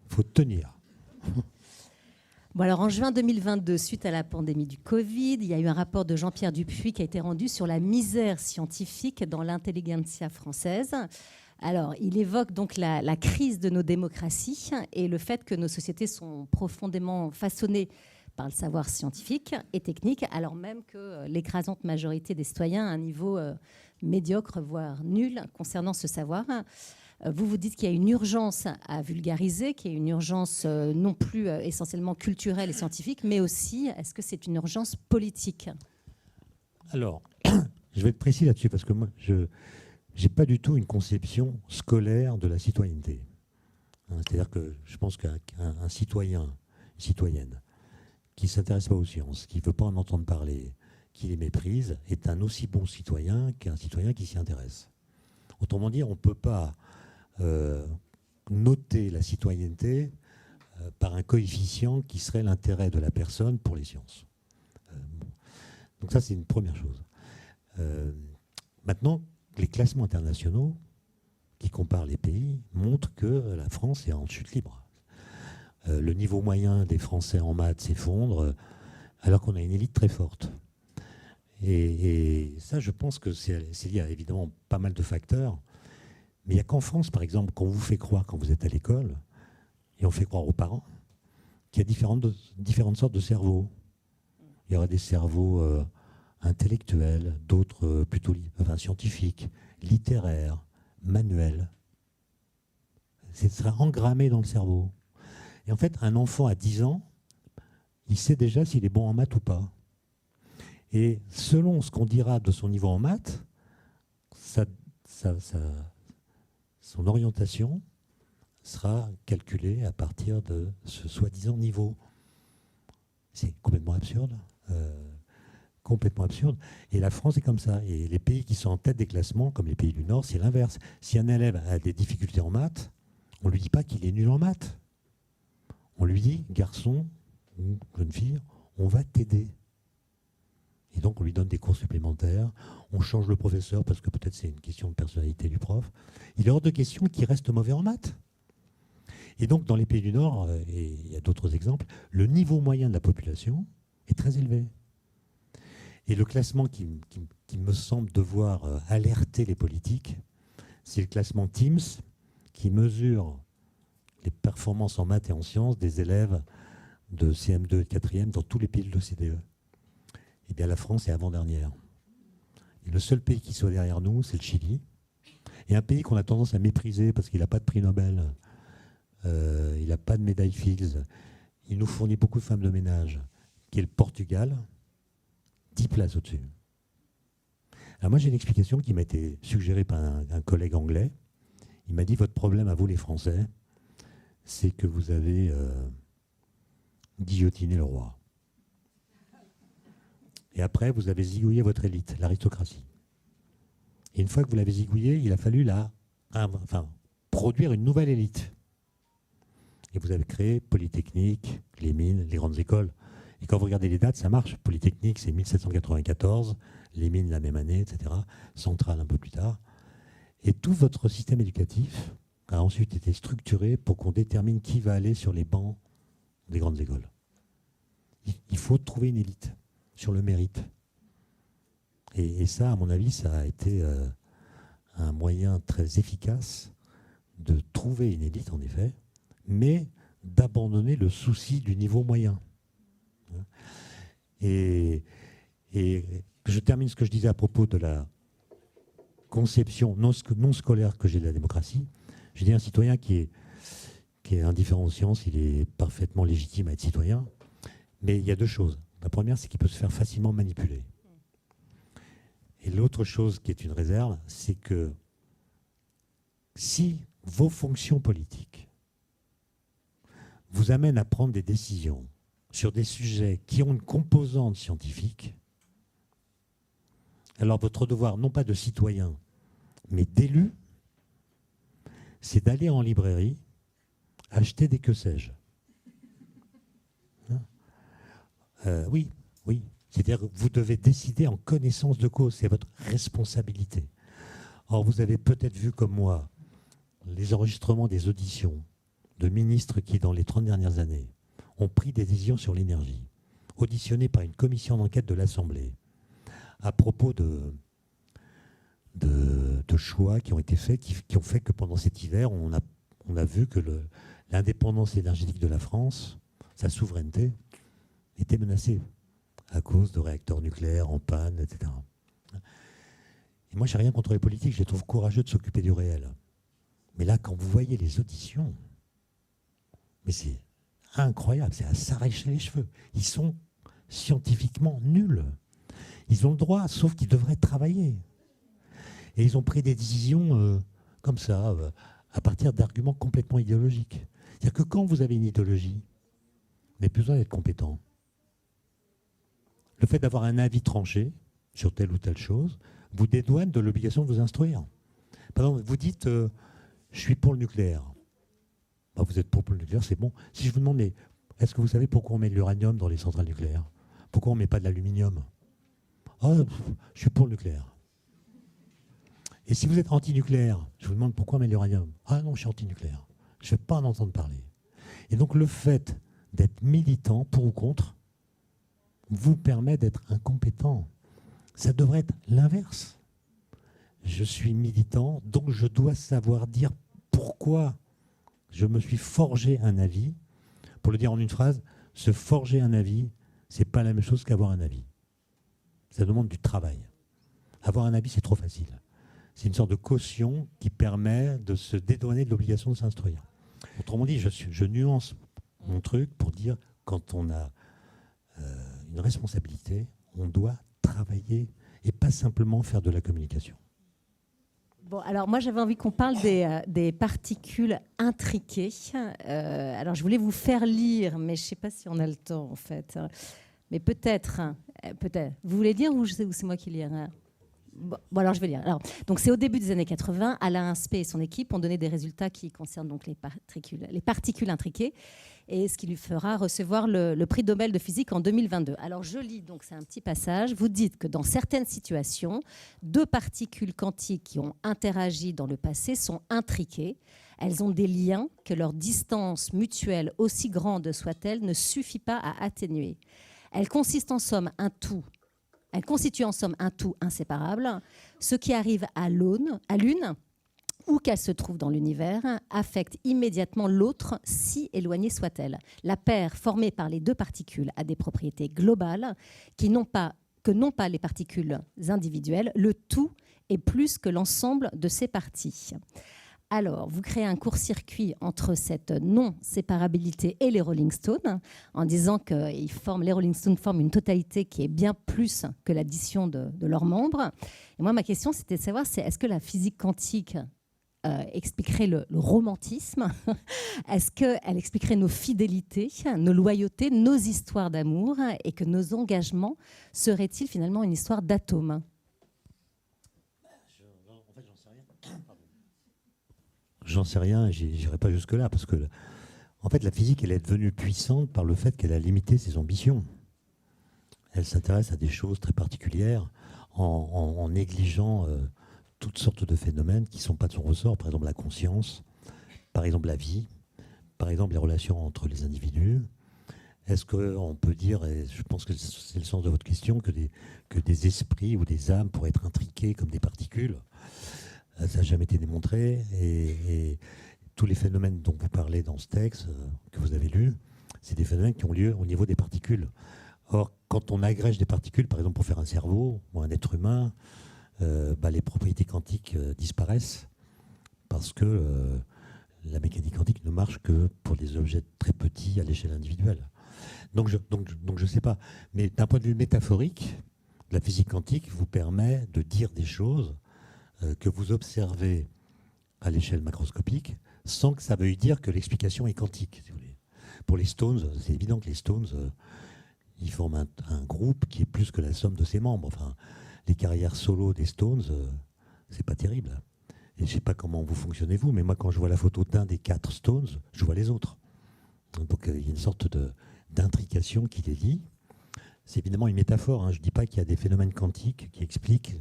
Bon, alors en juin 2022, suite à la pandémie du Covid, il y a eu un rapport de Jean-Pierre Dupuy qui a été rendu sur la misère scientifique dans l'intelligentsia française. Alors, il évoque donc la crise de nos démocraties et le fait que nos sociétés sont profondément façonnées par le savoir scientifique et technique, alors même que l'écrasante majorité des citoyens a un niveau médiocre, voire nul, concernant ce savoir. Vous dites qu'il y a une urgence à vulgariser, qu'il y a une urgence non plus essentiellement culturelle et scientifique, mais aussi, est-ce que c'est une urgence politique ? Alors,
je vais être précis là-dessus, parce que moi, je n'ai pas du tout une conception scolaire de la citoyenneté. C'est-à-dire que je pense qu'un citoyen, une citoyenne, qui ne s'intéresse pas aux sciences, qui ne veut pas en entendre parler, qui les méprise, est un aussi bon citoyen qu'un citoyen qui s'y intéresse. Autrement dit, on ne peut pas noter la citoyenneté par un coefficient qui serait l'intérêt de la personne pour les sciences. Donc ça, c'est une première chose. Maintenant, les classements internationaux qui comparent les pays montrent que la France est en chute libre. Le niveau moyen des Français en maths s'effondre, alors qu'on a une élite très forte. Et ça, je pense que c'est lié à évidemment pas mal de facteurs. Mais il n'y a qu'en France, par exemple, qu'on vous fait croire quand vous êtes à l'école, et on fait croire aux parents, qu'il y a différentes sortes de cerveaux. Il y aura des cerveaux intellectuels, d'autres plutôt scientifiques, littéraires, manuels. Ce sera engrammé dans le cerveau. Et en fait, un enfant à 10 ans, il sait déjà s'il est bon en maths ou pas. Et selon ce qu'on dira de son niveau en maths, son orientation sera calculée à partir de ce soi-disant niveau. C'est complètement absurde. Complètement absurde. Et la France est comme ça. Et les pays qui sont en tête des classements, comme les pays du Nord, c'est l'inverse. Si un élève a des difficultés en maths, on ne lui dit pas qu'il est nul en maths. On lui dit, garçon ou jeune fille, on va t'aider. Et donc, on lui donne des cours supplémentaires. On change le professeur parce que peut-être c'est une question de personnalité du prof. Il est hors de question qu'il reste mauvais en maths. Et donc, dans les pays du Nord, et il y a d'autres exemples, le niveau moyen de la population est très élevé. Et le classement qui me semble devoir alerter les politiques, c'est le classement TIMSS qui mesure les performances en maths et en sciences des élèves de CM2 et de 4e dans tous les pays de l'OCDE. Eh bien, la France est avant-dernière. Et le seul pays qui soit derrière nous, c'est le Chili. Et un pays qu'on a tendance à mépriser parce qu'il n'a pas de prix Nobel, il n'a pas de médaille Fields, il nous fournit beaucoup de femmes de ménage, qui est le Portugal, 10 places au-dessus. Alors moi, j'ai une explication qui m'a été suggérée par un collègue anglais. Il m'a dit, votre problème à vous les Français, c'est que vous avez guillotiné le roi. Et après, vous avez zigouillé votre élite, l'aristocratie. Et une fois que vous l'avez zigouillé, il a fallu produire une nouvelle élite. Et vous avez créé Polytechnique, les mines, les grandes écoles. Et quand vous regardez les dates, ça marche. Polytechnique, c'est 1794, les mines la même année, etc. Centrale un peu plus tard. Et tout votre système éducatif a ensuite été structuré pour qu'on détermine qui va aller sur les bancs des grandes écoles. Il faut trouver une élite sur le mérite. Et ça, à mon avis, ça a été un moyen très efficace de trouver une élite, en effet, mais d'abandonner le souci du niveau moyen. Et je termine ce que je disais à propos de la conception non scolaire que j'ai de la démocratie. J'ai dit un citoyen qui est indifférent aux sciences, il est parfaitement légitime à être citoyen, mais il y a deux choses. La première, c'est qu'il peut se faire facilement manipuler. Et l'autre chose qui est une réserve, c'est que si vos fonctions politiques vous amènent à prendre des décisions sur des sujets qui ont une composante scientifique, alors votre devoir, non pas de citoyen, mais d'élu, c'est d'aller en librairie, acheter des que sais-je. Oui. C'est-à-dire que vous devez décider en connaissance de cause, c'est votre responsabilité. Or, vous avez peut-être vu comme moi les enregistrements des auditions de ministres qui, dans les 30 dernières années, ont pris des décisions sur l'énergie, auditionnés par une commission d'enquête de l'Assemblée, à propos de choix qui ont été faits, qui ont fait que pendant cet hiver, on a vu que l'indépendance énergétique de la France, sa souveraineté, était menacée à cause de réacteurs nucléaires en panne, etc. Et moi, je n'ai rien contre les politiques, je les trouve courageux de s'occuper du réel. Mais là, quand vous voyez les auditions, mais c'est incroyable, c'est à s'arracher les cheveux. Ils sont scientifiquement nuls. Ils ont le droit, sauf qu'ils devraient travailler. Et ils ont pris des décisions comme ça, à partir d'arguments complètement idéologiques. C'est-à-dire que quand vous avez une idéologie, vous n'avez plus besoin d'être compétent. Le fait d'avoir un avis tranché sur telle ou telle chose vous dédouane de l'obligation de vous instruire. Par exemple, vous dites je suis pour le nucléaire. Ben, vous êtes pour le nucléaire, c'est bon. Si je vous demande, mais est-ce que vous savez pourquoi on met de l'uranium dans les centrales nucléaires? Pourquoi on ne met pas de l'aluminium? Je suis pour le nucléaire. Et si vous êtes anti-nucléaire, je vous demande pourquoi on met de l'uranium? Ah non, je suis anti-nucléaire. Je ne vais pas en entendre parler. Et donc le fait d'être militant pour ou contre vous permet d'être incompétent. Ça devrait être l'inverse. Je suis militant, donc je dois savoir dire pourquoi je me suis forgé un avis. Pour le dire en une phrase, se forger un avis, c'est pas la même chose qu'avoir un avis. Ça demande du travail. Avoir un avis, c'est trop facile. C'est une sorte de caution qui permet de se dédouaner de l'obligation de s'instruire. Autrement dit, je nuance mon truc pour dire quand on a une responsabilité, on doit travailler et pas simplement faire de la communication.
Bon, alors moi j'avais envie qu'on parle des particules intriquées. Alors je voulais vous faire lire, mais je ne sais pas si on a le temps en fait. Mais peut-être. Vous voulez lire ou c'est moi qui lis? Bon, alors je vais lire. Alors, donc c'est au début des années 80, Alain Aspect et son équipe ont donné des résultats qui concernent donc les particules intriquées, et ce qui lui fera recevoir le prix Nobel de physique en 2022. Alors je lis, donc c'est un petit passage. Vous dites que dans certaines situations, deux particules quantiques qui ont interagi dans le passé sont intriquées. Elles ont des liens que leur distance mutuelle, aussi grande soit-elle, ne suffit pas à atténuer. Elles constituent en somme un tout inséparable. Ce qui arrive à l'une où qu'elle se trouve dans l'univers, affecte immédiatement l'autre, si éloignée soit-elle. La paire formée par les deux particules a des propriétés globales que n'ont pas les particules individuelles. Le tout est plus que l'ensemble de ses parties. Alors, vous créez un court-circuit entre cette non-séparabilité et les Rolling Stones, en disant que les Rolling Stones forment une totalité qui est bien plus que l'addition de leurs membres. Et moi, ma question, c'était de savoir, est-ce que la physique quantique expliquerait le romantisme? Est-ce qu'elle expliquerait nos fidélités, nos loyautés, nos histoires d'amour, et que nos engagements seraient-ils finalement une histoire d'atomes?
J'en sais rien, j'irai pas jusque-là, parce que en fait, la physique, elle est devenue puissante par le fait qu'elle a limité ses ambitions. Elle s'intéresse à des choses très particulières en négligeant toutes sortes de phénomènes qui ne sont pas de son ressort, par exemple la conscience, par exemple la vie, par exemple les relations entre les individus. Est-ce qu'on peut dire, et je pense que c'est le sens de votre question, que des esprits ou des âmes pourraient être intriqués comme des particules? Ça n'a jamais été démontré. Et tous les phénomènes dont vous parlez dans ce texte que vous avez lu, c'est des phénomènes qui ont lieu au niveau des particules. Or, quand on agrège des particules, par exemple pour faire un cerveau ou un être humain, les propriétés quantiques disparaissent parce que la mécanique quantique ne marche que pour des objets très petits à l'échelle individuelle. Donc je ne sais pas. Mais d'un point de vue métaphorique, la physique quantique vous permet de dire des choses que vous observez à l'échelle macroscopique sans que ça veuille dire que l'explication est quantique, si vous voulez. Pour les Stones, c'est évident que les Stones, ils forment un groupe qui est plus que la somme de ses membres. Enfin, les carrières solo des Stones, c'est pas terrible. Et je sais pas comment vous fonctionnez vous, mais moi quand je vois la photo d'un des 4 Stones, je vois les autres. Donc il y a une sorte d'intrication qui les lie. C'est évidemment une métaphore, hein. Je ne dis pas qu'il y a des phénomènes quantiques qui expliquent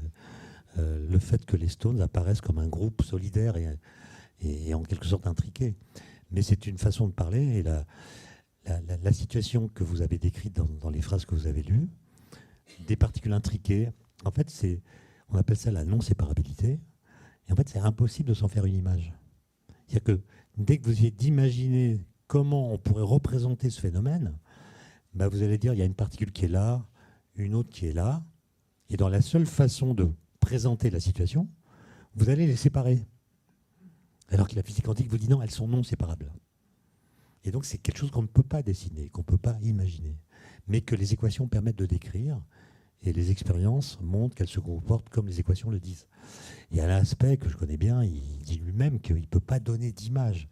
le fait que les Stones apparaissent comme un groupe solidaire et en quelque sorte intriqué. Mais c'est une façon de parler, et la situation que vous avez décrite dans les phrases que vous avez lues, des particules intriquées, en fait, on appelle ça la non-séparabilité. Et en fait, c'est impossible de s'en faire une image. C'est-à-dire que dès que vous essayez d'imaginer comment on pourrait représenter ce phénomène, vous allez dire il y a une particule qui est là, une autre qui est là, et dans la seule façon de présenter la situation, vous allez les séparer. Alors que la physique quantique vous dit non, elles sont non séparables. Et donc c'est quelque chose qu'on ne peut pas dessiner, qu'on ne peut pas imaginer, mais que les équations permettent de décrire, et les expériences montrent qu'elles se comportent comme les équations le disent. Il y a un aspect que je connais bien, il dit lui-même qu'il ne peut pas donner d'image.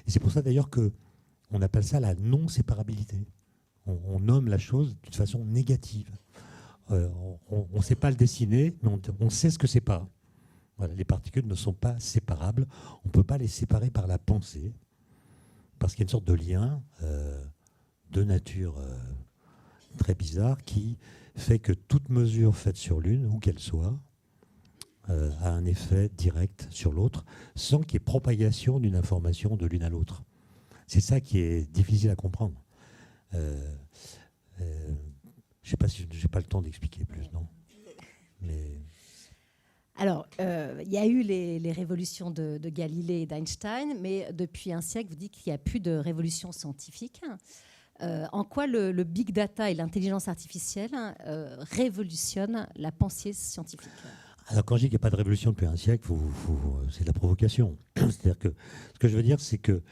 Et c'est pour ça d'ailleurs qu'on appelle ça la non-séparabilité. On nomme la chose d'une façon négative. On ne sait pas le dessiner, mais on sait ce que c'est pas. Voilà, les particules ne sont pas séparables. On ne peut pas les séparer par la pensée, parce qu'il y a une sorte de lien de nature très bizarre qui fait que toute mesure faite sur l'une, où qu'elle soit, a un effet direct sur l'autre, sans qu'il y ait propagation d'une information de l'une à l'autre. C'est ça qui est difficile à comprendre. Je ne sais pas si je n'ai pas le temps d'expliquer plus, non. Mais...
Alors, il y a eu les révolutions de Galilée et d'Einstein, mais depuis un siècle, vous dites qu'il n'y a plus de révolution scientifique. En quoi le big data et l'intelligence artificielle révolutionnent la pensée scientifique?
Alors, quand je dis qu'il n'y a pas de révolution depuis un siècle, c'est de la provocation. C'est-à-dire que ce que je veux dire, c'est que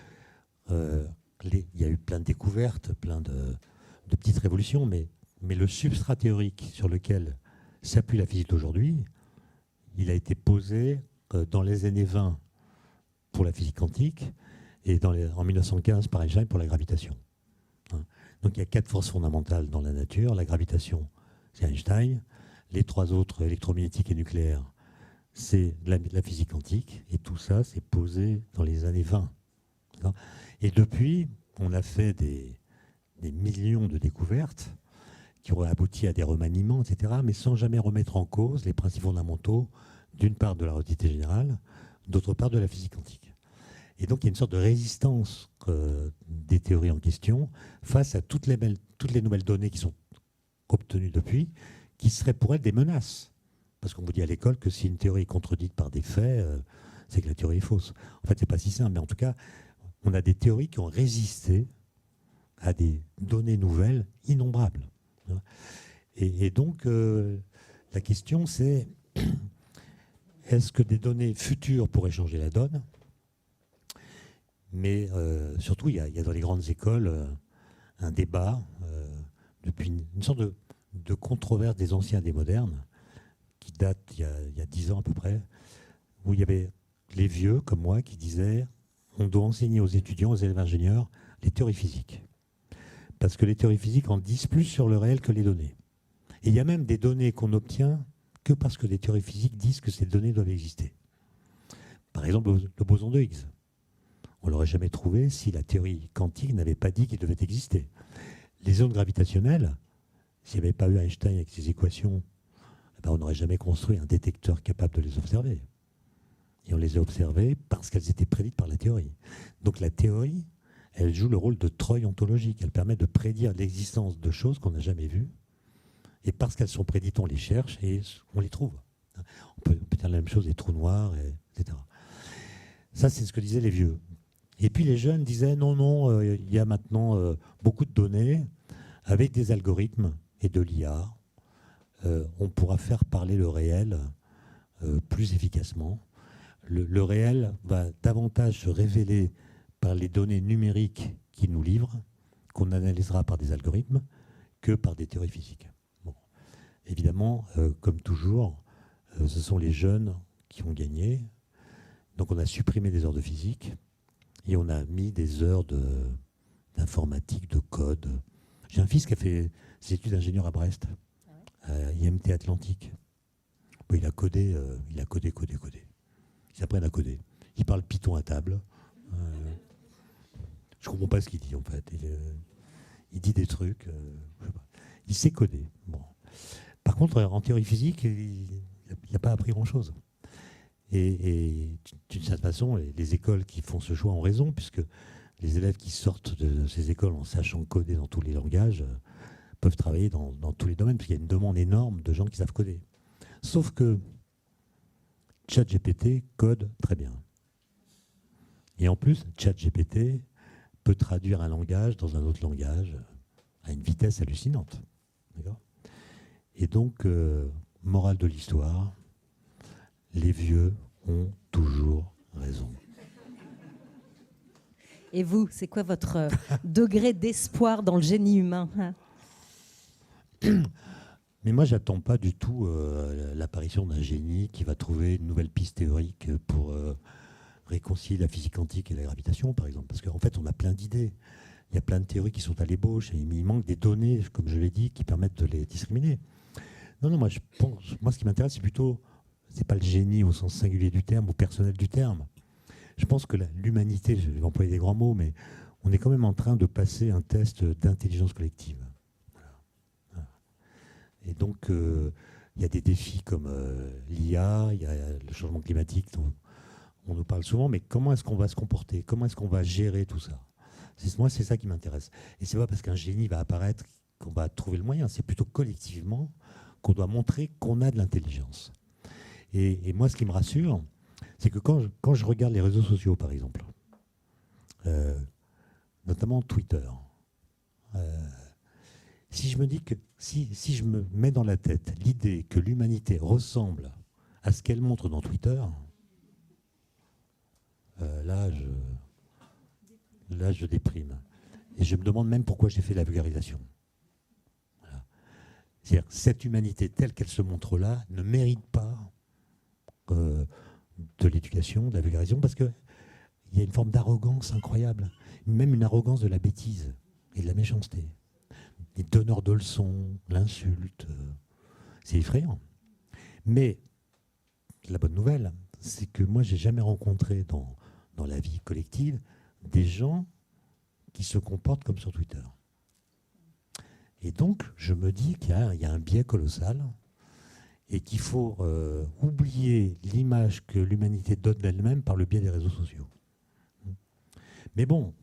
il y a eu plein de découvertes, plein de petites révolutions, mais le substrat théorique sur lequel s'appuie la physique d'aujourd'hui, il a été posé dans les années 20 pour la physique quantique et en 1915 par Einstein pour la gravitation. Donc il y a 4 forces fondamentales dans la nature. La gravitation, c'est Einstein. Les 3 autres, électromagnétiques et nucléaires, c'est la physique quantique. Et tout ça, c'est posé dans les années 20. Et depuis, on a fait des millions de découvertes qui auraient abouti à des remaniements, etc., mais sans jamais remettre en cause les principes fondamentaux, d'une part de la relativité générale, d'autre part de la physique quantique. Et donc il y a une sorte de résistance des théories en question face à toutes les nouvelles données qui sont obtenues depuis, qui seraient pour elles des menaces. Parce qu'on vous dit à l'école que si une théorie est contredite par des faits, c'est que la théorie est fausse. En fait, c'est pas si simple, mais en tout cas, on a des théories qui ont résisté à des données nouvelles innombrables. Et donc, la question, c'est est-ce que des données futures pourraient changer la donne? Mais surtout, il y a dans les grandes écoles un débat depuis une sorte de controverse des anciens et des modernes qui date il y a 10 ans à peu près, où il y avait les vieux comme moi qui disaient on doit enseigner aux étudiants, aux élèves ingénieurs, les théories physiques. Parce que les théories physiques en disent plus sur le réel que les données. Et il y a même des données qu'on obtient que parce que les théories physiques disent que ces données doivent exister. Par exemple, le boson de Higgs. On ne l'aurait jamais trouvé si la théorie quantique n'avait pas dit qu'il devait exister. Les ondes gravitationnelles, s'il n'y avait pas eu Einstein avec ses équations, on n'aurait jamais construit un détecteur capable de les observer. Et on les a observées parce qu'elles étaient prédites par la théorie. Donc la théorie, elle joue le rôle de treuil ontologique. Elle permet de prédire l'existence de choses qu'on n'a jamais vues. Et parce qu'elles sont prédites, on les cherche et on les trouve. On peut dire la même chose des trous noirs, etc. Ça, c'est ce que disaient les vieux. Et puis les jeunes disaient non, il y a maintenant beaucoup de données avec des algorithmes et de l'IA. On pourra faire parler le réel plus efficacement. Le réel va davantage se révéler par les données numériques qu'il nous livre, qu'on analysera par des algorithmes, que par des théories physiques. Bon. Évidemment, comme toujours, ce sont les jeunes qui ont gagné. Donc on a supprimé des heures de physique et on a mis des heures d'informatique, de code. J'ai un fils qui a fait ses études d'ingénieur à Brest, à IMT Atlantique. Bon, il a codé. Ils apprennent à coder. Il parle Python à table. Je ne comprends pas ce qu'il dit, en fait. Il dit des trucs. Je sais pas. Il sait coder. Bon. Par contre, en théorie physique, il n'a pas appris grand-chose. Et d'une certaine façon, les écoles qui font ce choix ont raison, puisque les élèves qui sortent de ces écoles en sachant coder dans tous les langages peuvent travailler dans tous les domaines, puisqu'il y a une demande énorme de gens qui savent coder. Sauf que ChatGPT code très bien. Et en plus, ChatGPT peut traduire un langage dans un autre langage à une vitesse hallucinante. D'accord ? Et donc, morale de l'histoire, les vieux ont toujours raison.
Et vous, c'est quoi votre degré d'espoir dans le génie humain ?
Mais moi, j'attends pas du tout l'apparition d'un génie qui va trouver une nouvelle piste théorique pour réconcilier la physique quantique et la gravitation, par exemple. Parce qu'en fait, on a plein d'idées. Il y a plein de théories qui sont à l'ébauche, et il manque des données, comme je l'ai dit, qui permettent de les discriminer. Non, moi, je pense, moi, ce qui m'intéresse, c'est plutôt, c'est pas le génie au sens singulier du terme ou personnel du terme. Je pense que l'humanité, je vais employer des grands mots, mais on est quand même en train de passer un test d'intelligence collective. Voilà. Et donc, il y a des défis comme l'IA, il y a le changement climatique dont on nous parle souvent, mais comment est-ce qu'on va se comporter? Comment est-ce qu'on va gérer tout ça? Moi, c'est ça qui m'intéresse. Et c'est pas parce qu'un génie va apparaître qu'on va trouver le moyen, c'est plutôt collectivement qu'on doit montrer qu'on a de l'intelligence. Et moi, ce qui me rassure, c'est que quand je regarde les réseaux sociaux, par exemple, notamment Twitter, si je me dis que si je me mets dans la tête l'idée que l'humanité ressemble à ce qu'elle montre dans Twitter, là, je déprime. Et je me demande même pourquoi j'ai fait la vulgarisation. Voilà. C'est-à-dire que cette humanité telle qu'elle se montre là ne mérite pas de l'éducation, de la vulgarisation, parce qu'il y a une forme d'arrogance incroyable, même une arrogance de la bêtise et de la méchanceté. Les donneurs de leçons, l'insulte, c'est effrayant. Mais la bonne nouvelle, c'est que moi, j'ai jamais rencontré dans la vie collective des gens qui se comportent comme sur Twitter. Et donc, je me dis qu'il y a un biais colossal et qu'il faut oublier l'image que l'humanité donne d'elle-même par le biais des réseaux sociaux. Mais bon,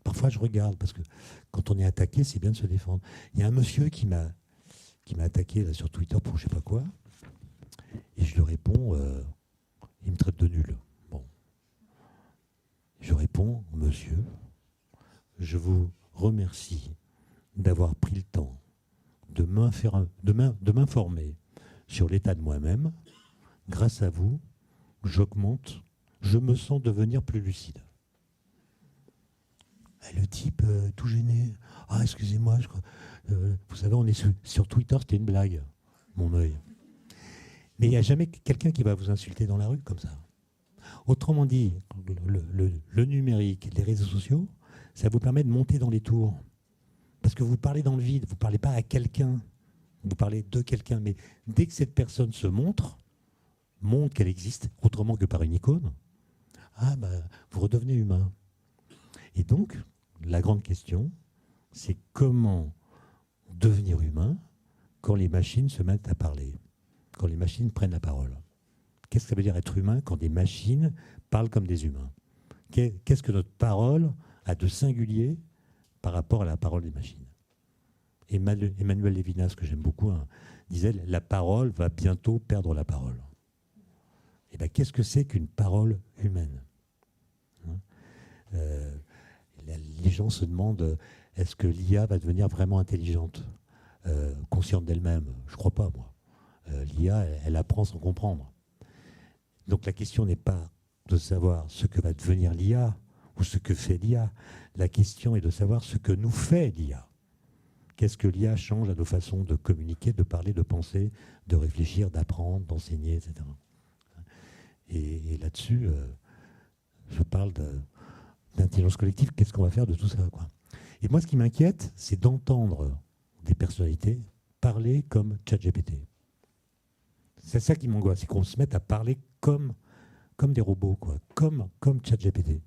parfois je regarde, parce que quand on est attaqué, c'est bien de se défendre. Il y a un monsieur qui m'a attaqué là, sur Twitter pour je ne sais pas quoi, et je lui réponds, il me traite de nul. Je réponds, monsieur, je vous remercie d'avoir pris le temps de m'informer sur l'état de moi-même. Grâce à vous, je me sens devenir plus lucide. Et le type, tout gêné, ah excusez-moi, vous savez, on est sur Twitter, c'était une blague, mon œil. Mais il n'y a jamais quelqu'un qui va vous insulter dans la rue comme ça. Autrement dit, le numérique, les réseaux sociaux, ça vous permet de monter dans les tours. Parce que vous parlez dans le vide, vous ne parlez pas à quelqu'un, vous parlez de quelqu'un. Mais dès que cette personne se montre qu'elle existe, autrement que par une icône, vous redevenez humain. Et donc, la grande question, c'est comment devenir humain quand les machines se mettent à parler, quand les machines prennent la parole. Qu'est-ce que ça veut dire être humain quand des machines parlent comme des humains? Qu'est-ce que notre parole a de singulier par rapport à la parole des machines? Emmanuel Levinas, que j'aime beaucoup, disait « La parole va bientôt perdre la parole ». Et bien, qu'est-ce que c'est qu'une parole humaine? Les gens se demandent, est-ce que l'IA va devenir vraiment intelligente, consciente d'elle-même? Je ne crois pas, moi. L'IA, elle apprend sans comprendre. Donc la question n'est pas de savoir ce que va devenir l'IA ou ce que fait l'IA. La question est de savoir ce que nous fait l'IA. Qu'est-ce que l'IA change à nos façons de communiquer, de parler, de penser, de réfléchir, d'apprendre, d'enseigner, etc. Et là-dessus, je parle d'intelligence collective. Qu'est-ce qu'on va faire de tout ça, quoi? Et moi, ce qui m'inquiète, c'est d'entendre des personnalités parler comme ChatGPT. C'est ça qui m'angoisse, c'est qu'on se mette à parler comme des robots, quoi, comme ChatGPT,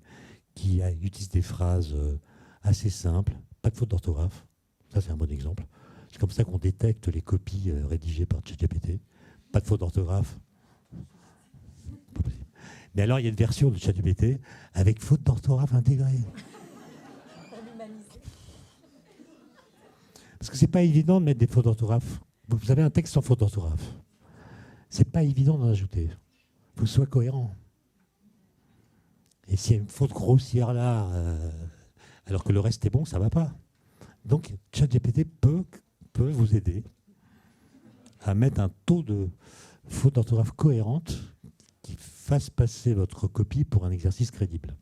qui utilise des phrases assez simples, pas de faute d'orthographe. Ça, c'est un bon exemple. C'est comme ça qu'on détecte les copies rédigées par ChatGPT. Pas de faute d'orthographe. Pas possible. Mais alors, il y a une version de ChatGPT avec faute d'orthographe intégrée. Parce que c'est pas évident de mettre des fautes d'orthographe. Vous avez un texte sans faute d'orthographe. C'est pas évident d'en ajouter. Il faut que ce soit cohérent. Et s'il y a une faute grossière là, alors que le reste est bon, ça ne va pas. Donc, ChatGPT peut vous aider à mettre un taux de faute d'orthographe cohérente qui fasse passer votre copie pour un exercice crédible.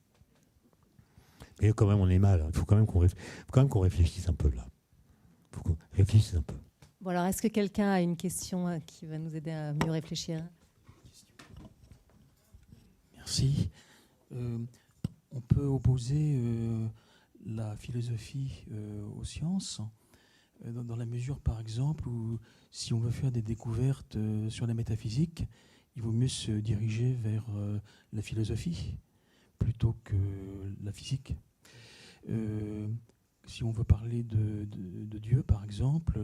Mais quand même, on est mal. Il faut quand même qu'on réfléchisse un peu là. Il faut qu'on réfléchisse un peu.
Bon, alors, est-ce que quelqu'un a une question qui va nous aider à mieux réfléchir?
Merci. On peut opposer la philosophie aux sciences, dans la mesure, par exemple, où si on veut faire des découvertes sur la métaphysique, il vaut mieux se diriger vers la philosophie plutôt que la physique. Si on veut parler de Dieu, par exemple,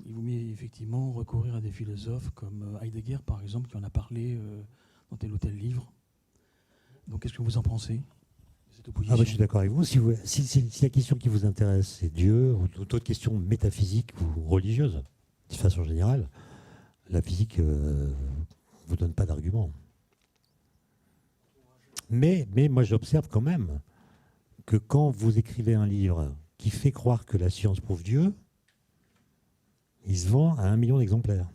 il vaut mieux effectivement recourir à des philosophes comme Heidegger, par exemple, qui en a parlé dans tel ou tel livre. Donc, qu'est-ce que vous en pensez, cette opposition?
Je suis d'accord avec vous. Si la question qui vous intéresse, c'est Dieu, ou d'autres questions métaphysiques ou religieuses, de façon générale, la physique ne vous donne pas d'argument. Mais moi, j'observe quand même que quand vous écrivez un livre qui fait croire que la science prouve Dieu, il se vend à 1 million d'exemplaires.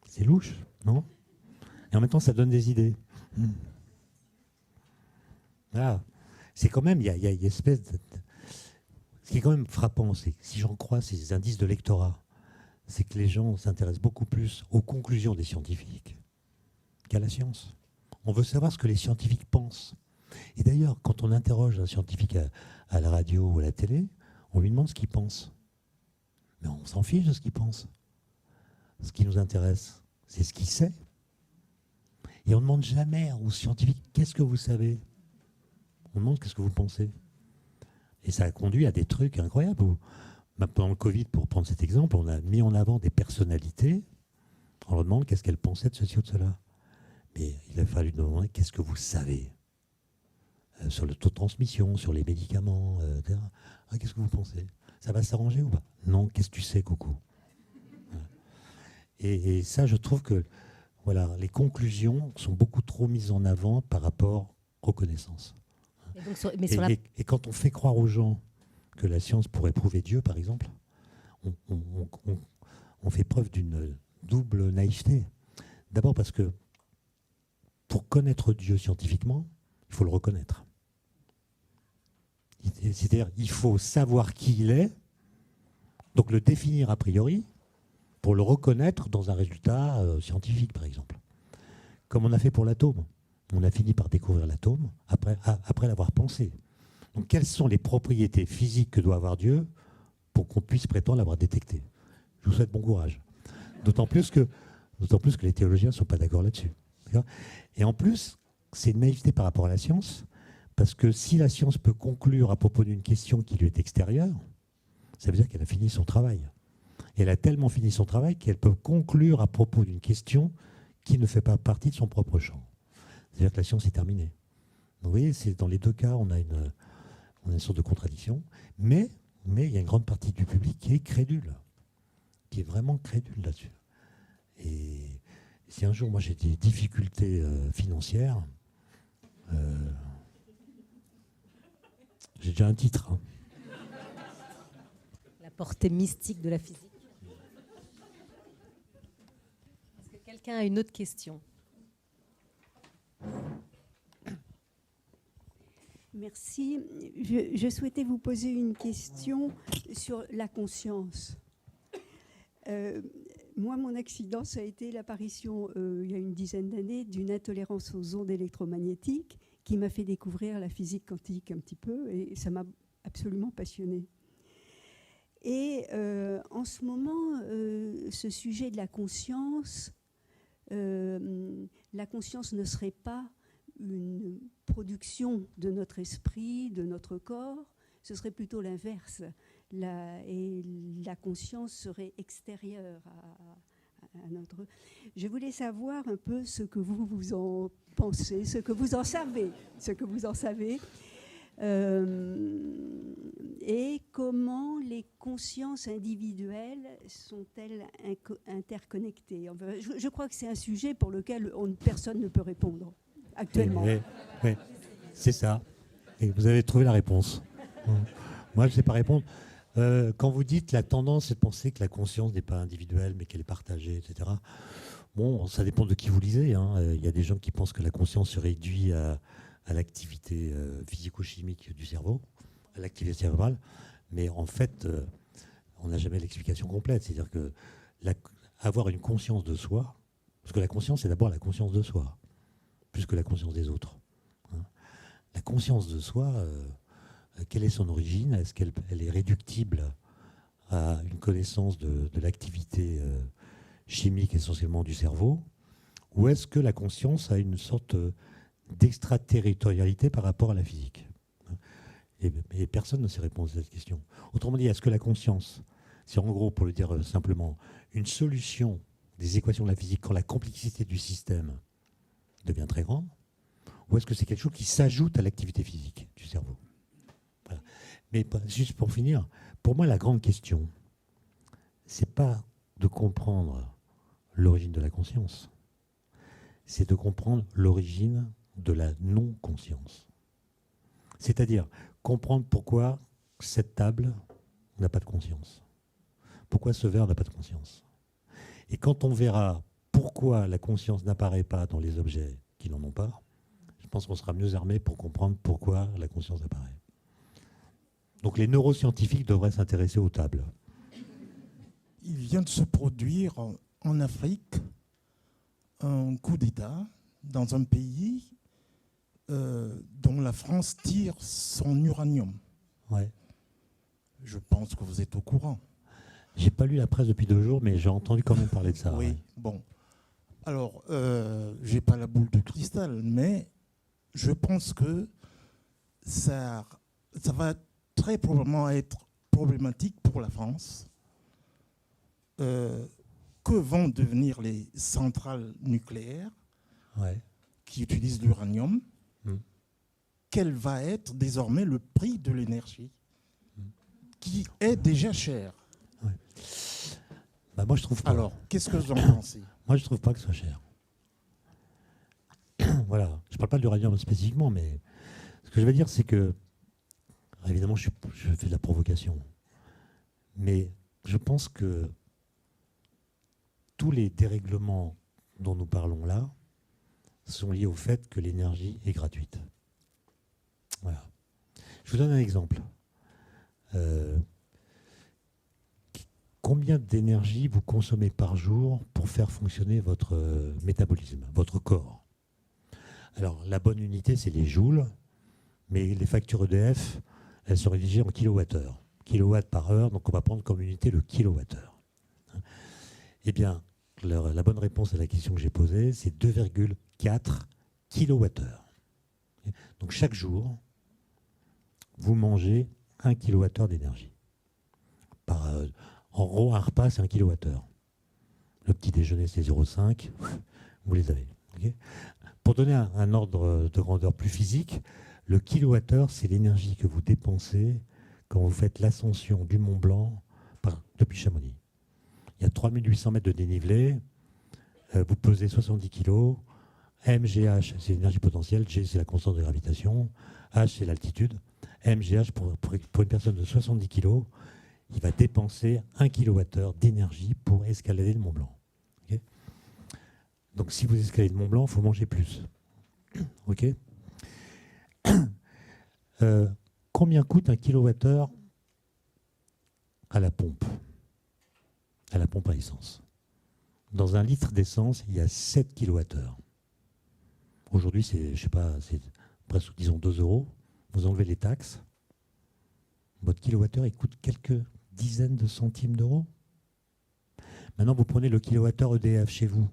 C'est louche, non? Et en même temps, ça donne des idées. Voilà. C'est quand même, il y a une espèce de... Ce qui est quand même frappant, c'est que si j'en crois ces indices de lectorat, c'est que les gens s'intéressent beaucoup plus aux conclusions des scientifiques qu'à la science. On veut savoir ce que les scientifiques pensent. Et d'ailleurs, quand on interroge un scientifique à la radio ou à la télé, on lui demande ce qu'il pense. Mais on s'en fiche de ce qu'il pense. Ce qui nous intéresse, c'est ce qu'il sait. Et on ne demande jamais aux scientifiques « Qu'est-ce que vous savez ?» On demande « Qu'est-ce que vous pensez ?» Et ça a conduit à des trucs incroyables. Pendant le Covid, pour prendre cet exemple, on a mis en avant des personnalités. On leur demande qu'est-ce qu'elles pensaient de ceci ou de cela. Mais il a fallu demander « Qu'est-ce que vous savez ?» sur le taux de transmission, sur les médicaments, etc. Ah, qu'est-ce que vous pensez? Ça va s'arranger ou pas? Non, qu'est-ce que tu sais, coucou? Et ça, je trouve que voilà, les conclusions sont beaucoup trop mises en avant par rapport aux connaissances.
Et, donc,
Et quand on fait croire aux gens que la science pourrait prouver Dieu, par exemple, on fait preuve d'une double naïveté. D'abord parce que pour connaître Dieu scientifiquement, il faut le reconnaître. C'est-à-dire il faut savoir qui il est, donc le définir a priori, pour le reconnaître dans un résultat scientifique, par exemple. Comme on a fait pour l'atome. On a fini par découvrir l'atome après l'avoir pensé. Donc quelles sont les propriétés physiques que doit avoir Dieu pour qu'on puisse prétendre l'avoir détecté? Je vous souhaite bon courage. D'autant plus que les théologiens ne sont pas d'accord là-dessus. Et en plus, c'est une naïveté par rapport à la science, parce que si la science peut conclure à propos d'une question qui lui est extérieure, ça veut dire qu'elle a fini son travail. Et elle a tellement fini son travail qu'elle peut conclure à propos d'une question qui ne fait pas partie de son propre champ. C'est-à-dire que la science est terminée. Donc vous voyez, dans les deux cas, on a une sorte de contradiction, mais il y a une grande partie du public qui est crédule, qui est vraiment crédule là-dessus. Et si un jour, moi, j'ai des difficultés financières, j'ai déjà un titre. Hein.
La portée mystique de la physique. Est-ce que quelqu'un a une autre question?
Merci. Je souhaitais vous poser une question sur la conscience. Moi, mon accident, ça a été l'apparition, il y a une dizaine d'années, d'une intolérance aux ondes électromagnétiques qui m'a fait découvrir la physique quantique un petit peu, et ça m'a absolument passionnée. Et en ce moment, ce sujet de la conscience ne serait pas une production de notre esprit, de notre corps, ce serait plutôt l'inverse. Et la conscience serait extérieure à notre... Je voulais savoir un peu ce que vous en pensez, ce que vous en savez, et comment les consciences individuelles sont-elles interconnectées. Enfin, je crois que c'est un sujet pour lequel personne ne peut répondre actuellement.
Oui, c'est ça. Et vous avez trouvé la réponse. Moi, je ne sais pas répondre. Quand vous dites la tendance est de penser que la conscience n'est pas individuelle, mais qu'elle est partagée, etc. Bon, ça dépend de qui vous lisez. Hein. Il y a des gens qui pensent que la conscience se réduit à l'activité physico-chimique du cerveau, à l'activité cérébrale. Mais en fait, on n'a jamais l'explication complète. C'est-à-dire que avoir une conscience de soi, parce que la conscience, c'est d'abord la conscience de soi, plus que la conscience des autres. Hein. La conscience de soi... quelle est son origine? Est-ce qu'elle est réductible à une connaissance de l'activité chimique essentiellement du cerveau? Ou est-ce que la conscience a une sorte d'extraterritorialité par rapport à la physique? Et personne ne sait répondre à cette question. Autrement dit, est-ce que la conscience, c'est en gros, pour le dire simplement, une solution des équations de la physique quand la complexité du système devient très grande? Ou est-ce que c'est quelque chose qui s'ajoute à l'activité physique du cerveau? Voilà. Mais juste pour finir, pour moi, la grande question, c'est pas de comprendre l'origine de la conscience, c'est de comprendre l'origine de la non-conscience. C'est-à-dire comprendre pourquoi cette table n'a pas de conscience, pourquoi ce verre n'a pas de conscience. Et quand on verra pourquoi la conscience n'apparaît pas dans les objets qui n'en ont pas, je pense qu'on sera mieux armé pour comprendre pourquoi la conscience apparaît. Donc les neuroscientifiques devraient s'intéresser aux tables.
Il vient de se produire en Afrique un coup d'État dans un pays dont la France tire son uranium.
Ouais.
Je pense que vous êtes au courant.
J'ai pas lu la presse depuis 2 jours, mais j'ai entendu quand même parler de ça.
Oui,
ouais.
bon. Alors, j'ai pas la boule de cristal, mais je pense que ça va très probablement être problématique pour la France. Que vont devenir les centrales nucléaires qui utilisent l'uranium? Quel va être désormais le prix de l'énergie qui est déjà cher?
Bah moi, je trouve pas.
Alors, qu'est-ce que vous en pensez?
Moi, je trouve pas que ce soit cher. Voilà. Je ne parle pas de l'uranium spécifiquement, mais ce que je veux dire, c'est que, évidemment, je fais de la provocation, mais je pense que tous les dérèglements dont nous parlons là sont liés au fait que l'énergie est gratuite. Voilà. Je vous donne un exemple. Combien d'énergie vous consommez par jour pour faire fonctionner votre métabolisme, votre corps? Alors, la bonne unité, c'est les joules, mais les factures EDF, elles sont rédigées en kilowattheure. Kilowatts par heure, donc on va prendre comme unité le kilowattheure. Eh bien, la bonne réponse à la question que j'ai posée, c'est 2,4 kilowattheure. Donc, chaque jour, vous mangez 1 kilowattheure d'énergie. En gros, un repas, c'est 1 kilowattheure. Le petit déjeuner, c'est 0,5. Vous les avez. Okay. Pour donner un ordre de grandeur plus physique, le kilowattheure, c'est l'énergie que vous dépensez quand vous faites l'ascension du Mont Blanc depuis Chamonix. Il y a 3800 mètres de dénivelé. Vous pesez 70 kilos. MGH, c'est l'énergie potentielle. G, c'est la constante de gravitation. H, c'est l'altitude. MGH, pour une personne de 70 kilos, il va dépenser 1 kWh d'énergie pour escalader le Mont Blanc. Okay. Donc, si vous escaladez le Mont Blanc, il faut manger plus. OK. Combien coûte 1 kWh à la pompe à essence? Dans un litre d'essence, il y a 7 kWh. Aujourd'hui, c'est presque, disons, 2 €. Vous enlevez les taxes. Votre kilowattheure, il coûte quelques dizaines de centimes d'euros. Maintenant, vous prenez le kilowattheure EDF chez vous.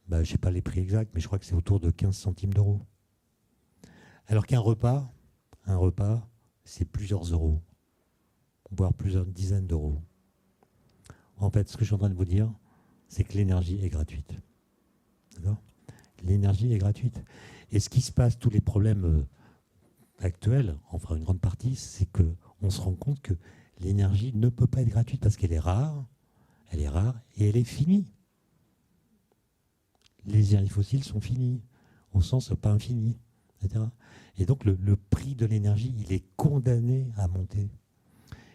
Je ne sais pas les prix exacts, mais je crois que c'est autour de 15 centimes d'euros. Alors qu'un repas, c'est plusieurs euros, voire plusieurs dizaines d'euros. En fait, ce que je suis en train de vous dire, c'est que l'énergie est gratuite. D'accord ? L'énergie est gratuite. Et ce qui se passe, tous les problèmes actuels, enfin une grande partie, c'est qu'on se rend compte que l'énergie ne peut pas être gratuite parce qu'elle est rare et elle est finie. Les énergies fossiles sont finies, au sens pas infini, etc. Et donc le prix de l'énergie, il est condamné à monter.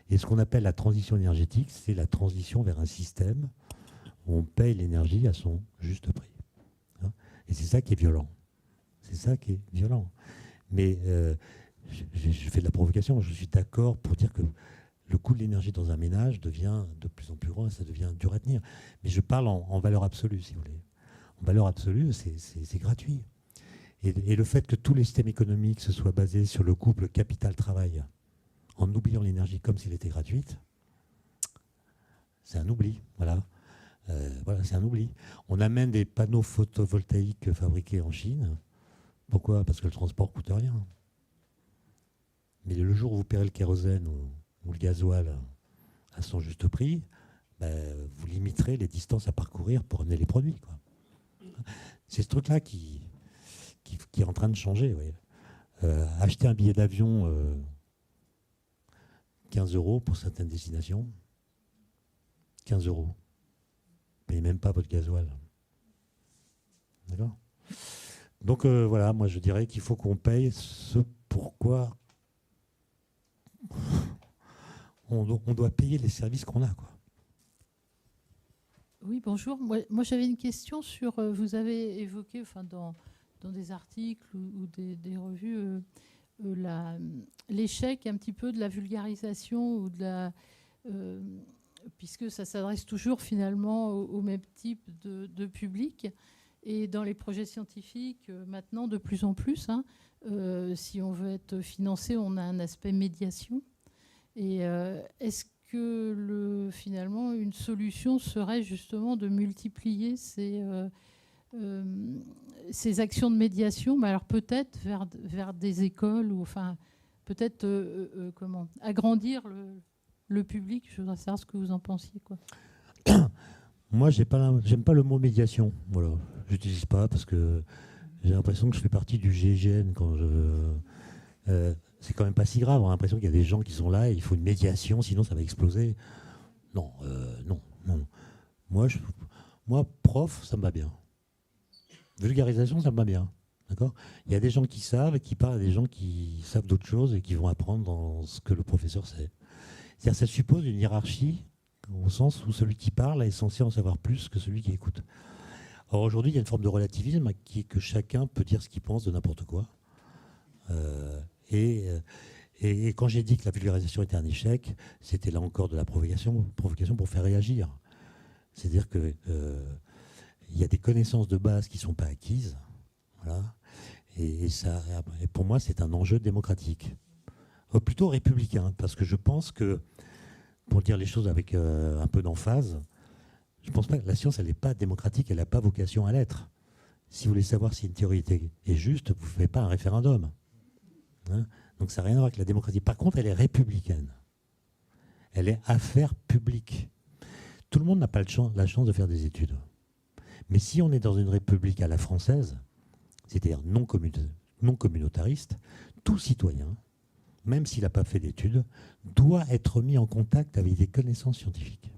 Et ce qu'on appelle la transition énergétique, c'est la transition vers un système où on paye l'énergie à son juste prix. Et c'est ça qui est violent. C'est ça qui est violent. Mais je fais de la provocation. Je suis d'accord pour dire que le coût de l'énergie dans un ménage devient de plus en plus grand et ça devient dur à tenir. Mais je parle en valeur absolue, si vous voulez. En valeur absolue, c'est gratuit. Et le fait que tous les systèmes économiques se soient basés sur le couple capital-travail, en oubliant l'énergie comme s'il était gratuite, c'est un oubli. Voilà. Voilà, c'est un oubli. On amène des panneaux photovoltaïques fabriqués en Chine. Pourquoi ? Parce que le transport ne coûte rien. Mais le jour où vous paierez le kérosène ou le gasoil à son juste prix, vous limiterez les distances à parcourir pour amener les produits, quoi. C'est ce truc-là qui est en train de changer. Oui. Acheter un billet d'avion 15 € pour certaines destinations, 15 €. Payez même pas votre gasoil. D'accord ? Donc voilà, moi je dirais qu'il faut qu'on paye ce pourquoi on doit payer les services qu'on a, quoi.
Oui, bonjour. Moi j'avais une question sur, vous avez évoqué dans des articles ou des revues l'échec un petit peu de la vulgarisation ou de la... puisque ça s'adresse toujours finalement au même type de public. Et dans les projets scientifiques, maintenant, de plus en plus, si on veut être financé, on a un aspect médiation. Et est-ce que finalement, une solution serait justement de multiplier ces actions de médiation, mais alors peut-être vers des écoles, ou peut-être agrandir le public. Je voudrais savoir ce que vous en pensiez, quoi.
Moi, j'aime pas le mot médiation. Voilà, j'utilise pas parce que j'ai l'impression que je fais partie du GIGN quand c'est quand même pas si grave. On a l'impression qu'il y a des gens qui sont là et il faut une médiation, sinon ça va exploser. Non. Moi, prof, ça me va bien. Vulgarisation, ça me va bien. D'accord ? Il y a des gens qui savent et qui parlent à des gens qui savent d'autres choses et qui vont apprendre dans ce que le professeur sait. C'est-à-dire ça suppose une hiérarchie au sens où celui qui parle est censé en savoir plus que celui qui écoute. Or aujourd'hui, il y a une forme de relativisme qui est que chacun peut dire ce qu'il pense de n'importe quoi. Et quand j'ai dit que la vulgarisation était un échec, c'était là encore de la provocation pour faire réagir. C'est-à-dire qu'il y a des connaissances de base qui ne sont pas acquises. Voilà. Et pour moi, c'est un enjeu démocratique. Plutôt républicain, parce que je pense que, pour dire les choses avec un peu d'emphase, je ne pense pas que la science, elle n'est pas démocratique, elle n'a pas vocation à l'être. Si vous voulez savoir si une théorie est juste, vous ne faites pas un référendum. Hein ? Donc ça n'a rien à voir avec la démocratie. Par contre, elle est républicaine. Elle est affaire publique. Tout le monde n'a pas la chance de faire des études. Mais si on est dans une république à la française, c'est-à-dire non communautariste, tout citoyen, même s'il n'a pas fait d'études, doit être mis en contact avec des connaissances scientifiques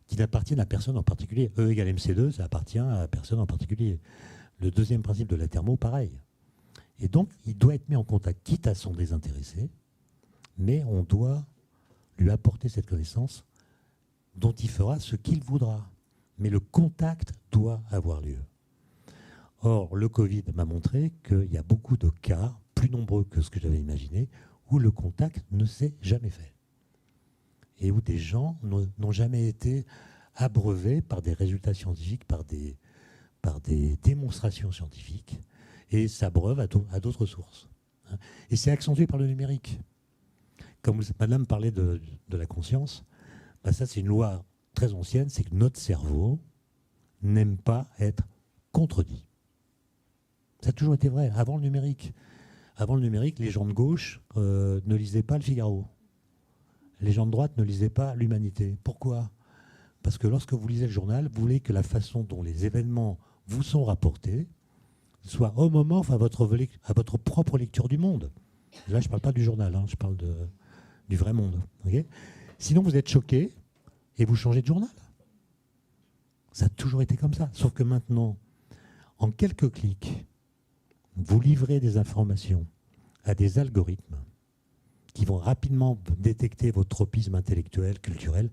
qui n'appartiennent à personne en particulier. E égale MC2, ça appartient à personne en particulier. Le deuxième principe de la thermo, pareil. Et donc, il doit être mis en contact, quitte à s'en désintéresser, mais on doit lui apporter cette connaissance dont il fera ce qu'il voudra. Mais le contact doit avoir lieu. Or, le Covid m'a montré qu'il y a beaucoup de cas, plus nombreux que ce que j'avais imaginé, où le contact ne s'est jamais fait. Et où des gens n'ont jamais été abreuvés par des résultats scientifiques, par des démonstrations scientifiques, et s'abreuvent à d'autres sources. Et c'est accentué par le numérique. Comme madame parlait de la conscience, bah ça c'est une loi très ancienne, c'est que notre cerveau n'aime pas être contredit. Ça a toujours été vrai, avant le numérique. Avant le numérique, les gens de gauche ne lisaient pas le Figaro. Les gens de droite ne lisaient pas l'Humanité. Pourquoi ? Parce que lorsque vous lisez le journal, vous voulez que la façon dont les événements vous sont rapportés soit homomorphe à votre propre lecture du monde. Là, je ne parle pas du journal, hein, je parle du vrai monde. Okay ? Sinon, vous êtes choqué et vous changez de journal. Ça a toujours été comme ça. Sauf que maintenant, en quelques clics, vous livrez des informations à des algorithmes qui vont rapidement détecter vos tropismes intellectuels, culturels,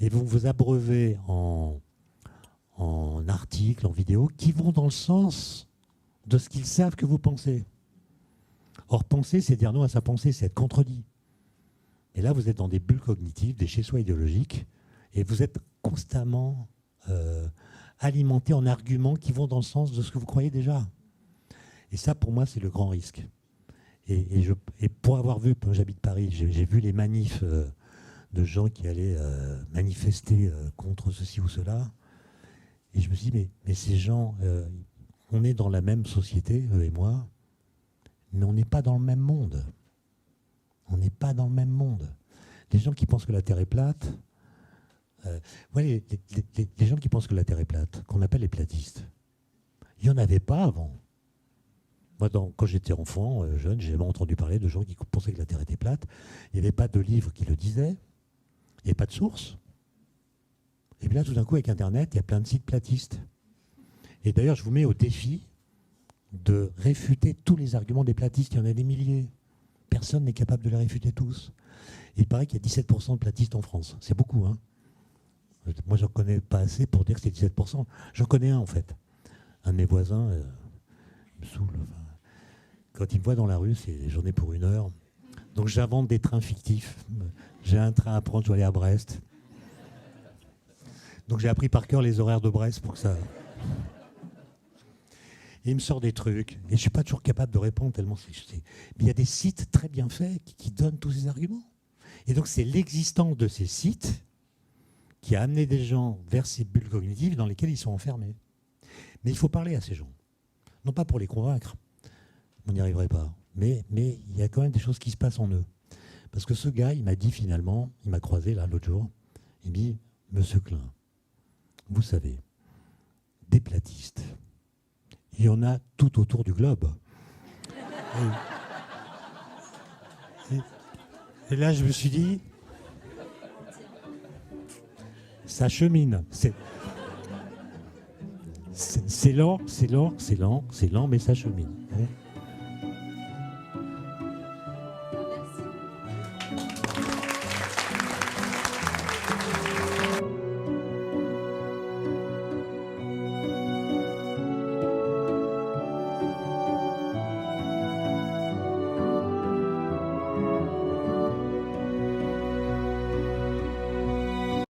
et vont vous abreuver en articles, en vidéos, qui vont dans le sens de ce qu'ils savent que vous pensez. Or, penser, c'est dire non à sa pensée, c'est être contredit. Et là, vous êtes dans des bulles cognitives, des chez-soi idéologiques, et vous êtes constamment alimenté en arguments qui vont dans le sens de ce que vous croyez déjà. Et ça, pour moi, c'est le grand risque. Et pour avoir vu, j'habite Paris, j'ai vu les manifs de gens qui allaient manifester contre ceci ou cela. Et je me suis dit, mais ces gens, on est dans la même société, eux et moi, mais on n'est pas dans le même monde. On n'est pas dans le même monde. Les gens qui pensent que la Terre est plate, les gens qui pensent que la Terre est plate, qu'on appelle les platistes, il n'y en avait pas avant. Moi, quand j'étais enfant, jeune, j'ai jamais entendu parler de gens qui pensaient que la Terre était plate. Il n'y avait pas de livre qui le disait. Il n'y avait pas de source. Et puis là, tout d'un coup, avec Internet, il y a plein de sites platistes. Et d'ailleurs, je vous mets au défi de réfuter tous les arguments des platistes. Il y en a des milliers. Personne n'est capable de les réfuter tous. Et il paraît qu'il y a 17% de platistes en France. C'est beaucoup, hein. Moi, j'en connais pas assez pour dire que c'est 17%. J'en connais un, en fait. Un de mes voisins me saoule. Enfin, quand il me voit dans la rue, j'en ai pour 1 heure. Donc j'invente des trains fictifs. J'ai un train à prendre, je dois aller à Brest. Donc j'ai appris par cœur les horaires de Brest pour que ça... Et il me sort des trucs. Et je ne suis pas toujours capable de répondre tellement c'est... Mais il y a des sites très bien faits qui donnent tous ces arguments. Et donc c'est l'existence de ces sites qui a amené des gens vers ces bulles cognitives dans lesquelles ils sont enfermés. Mais il faut parler à ces gens. Non pas pour les convaincre. On n'y arriverait pas. Mais il y a quand même des choses qui se passent en eux. Parce que ce gars, il m'a dit finalement, il m'a croisé là l'autre jour, il me dit, Monsieur Klein, vous savez, des platistes, il y en a tout autour du globe. Et là, je me suis dit, ça chemine. C'est lent, mais ça chemine.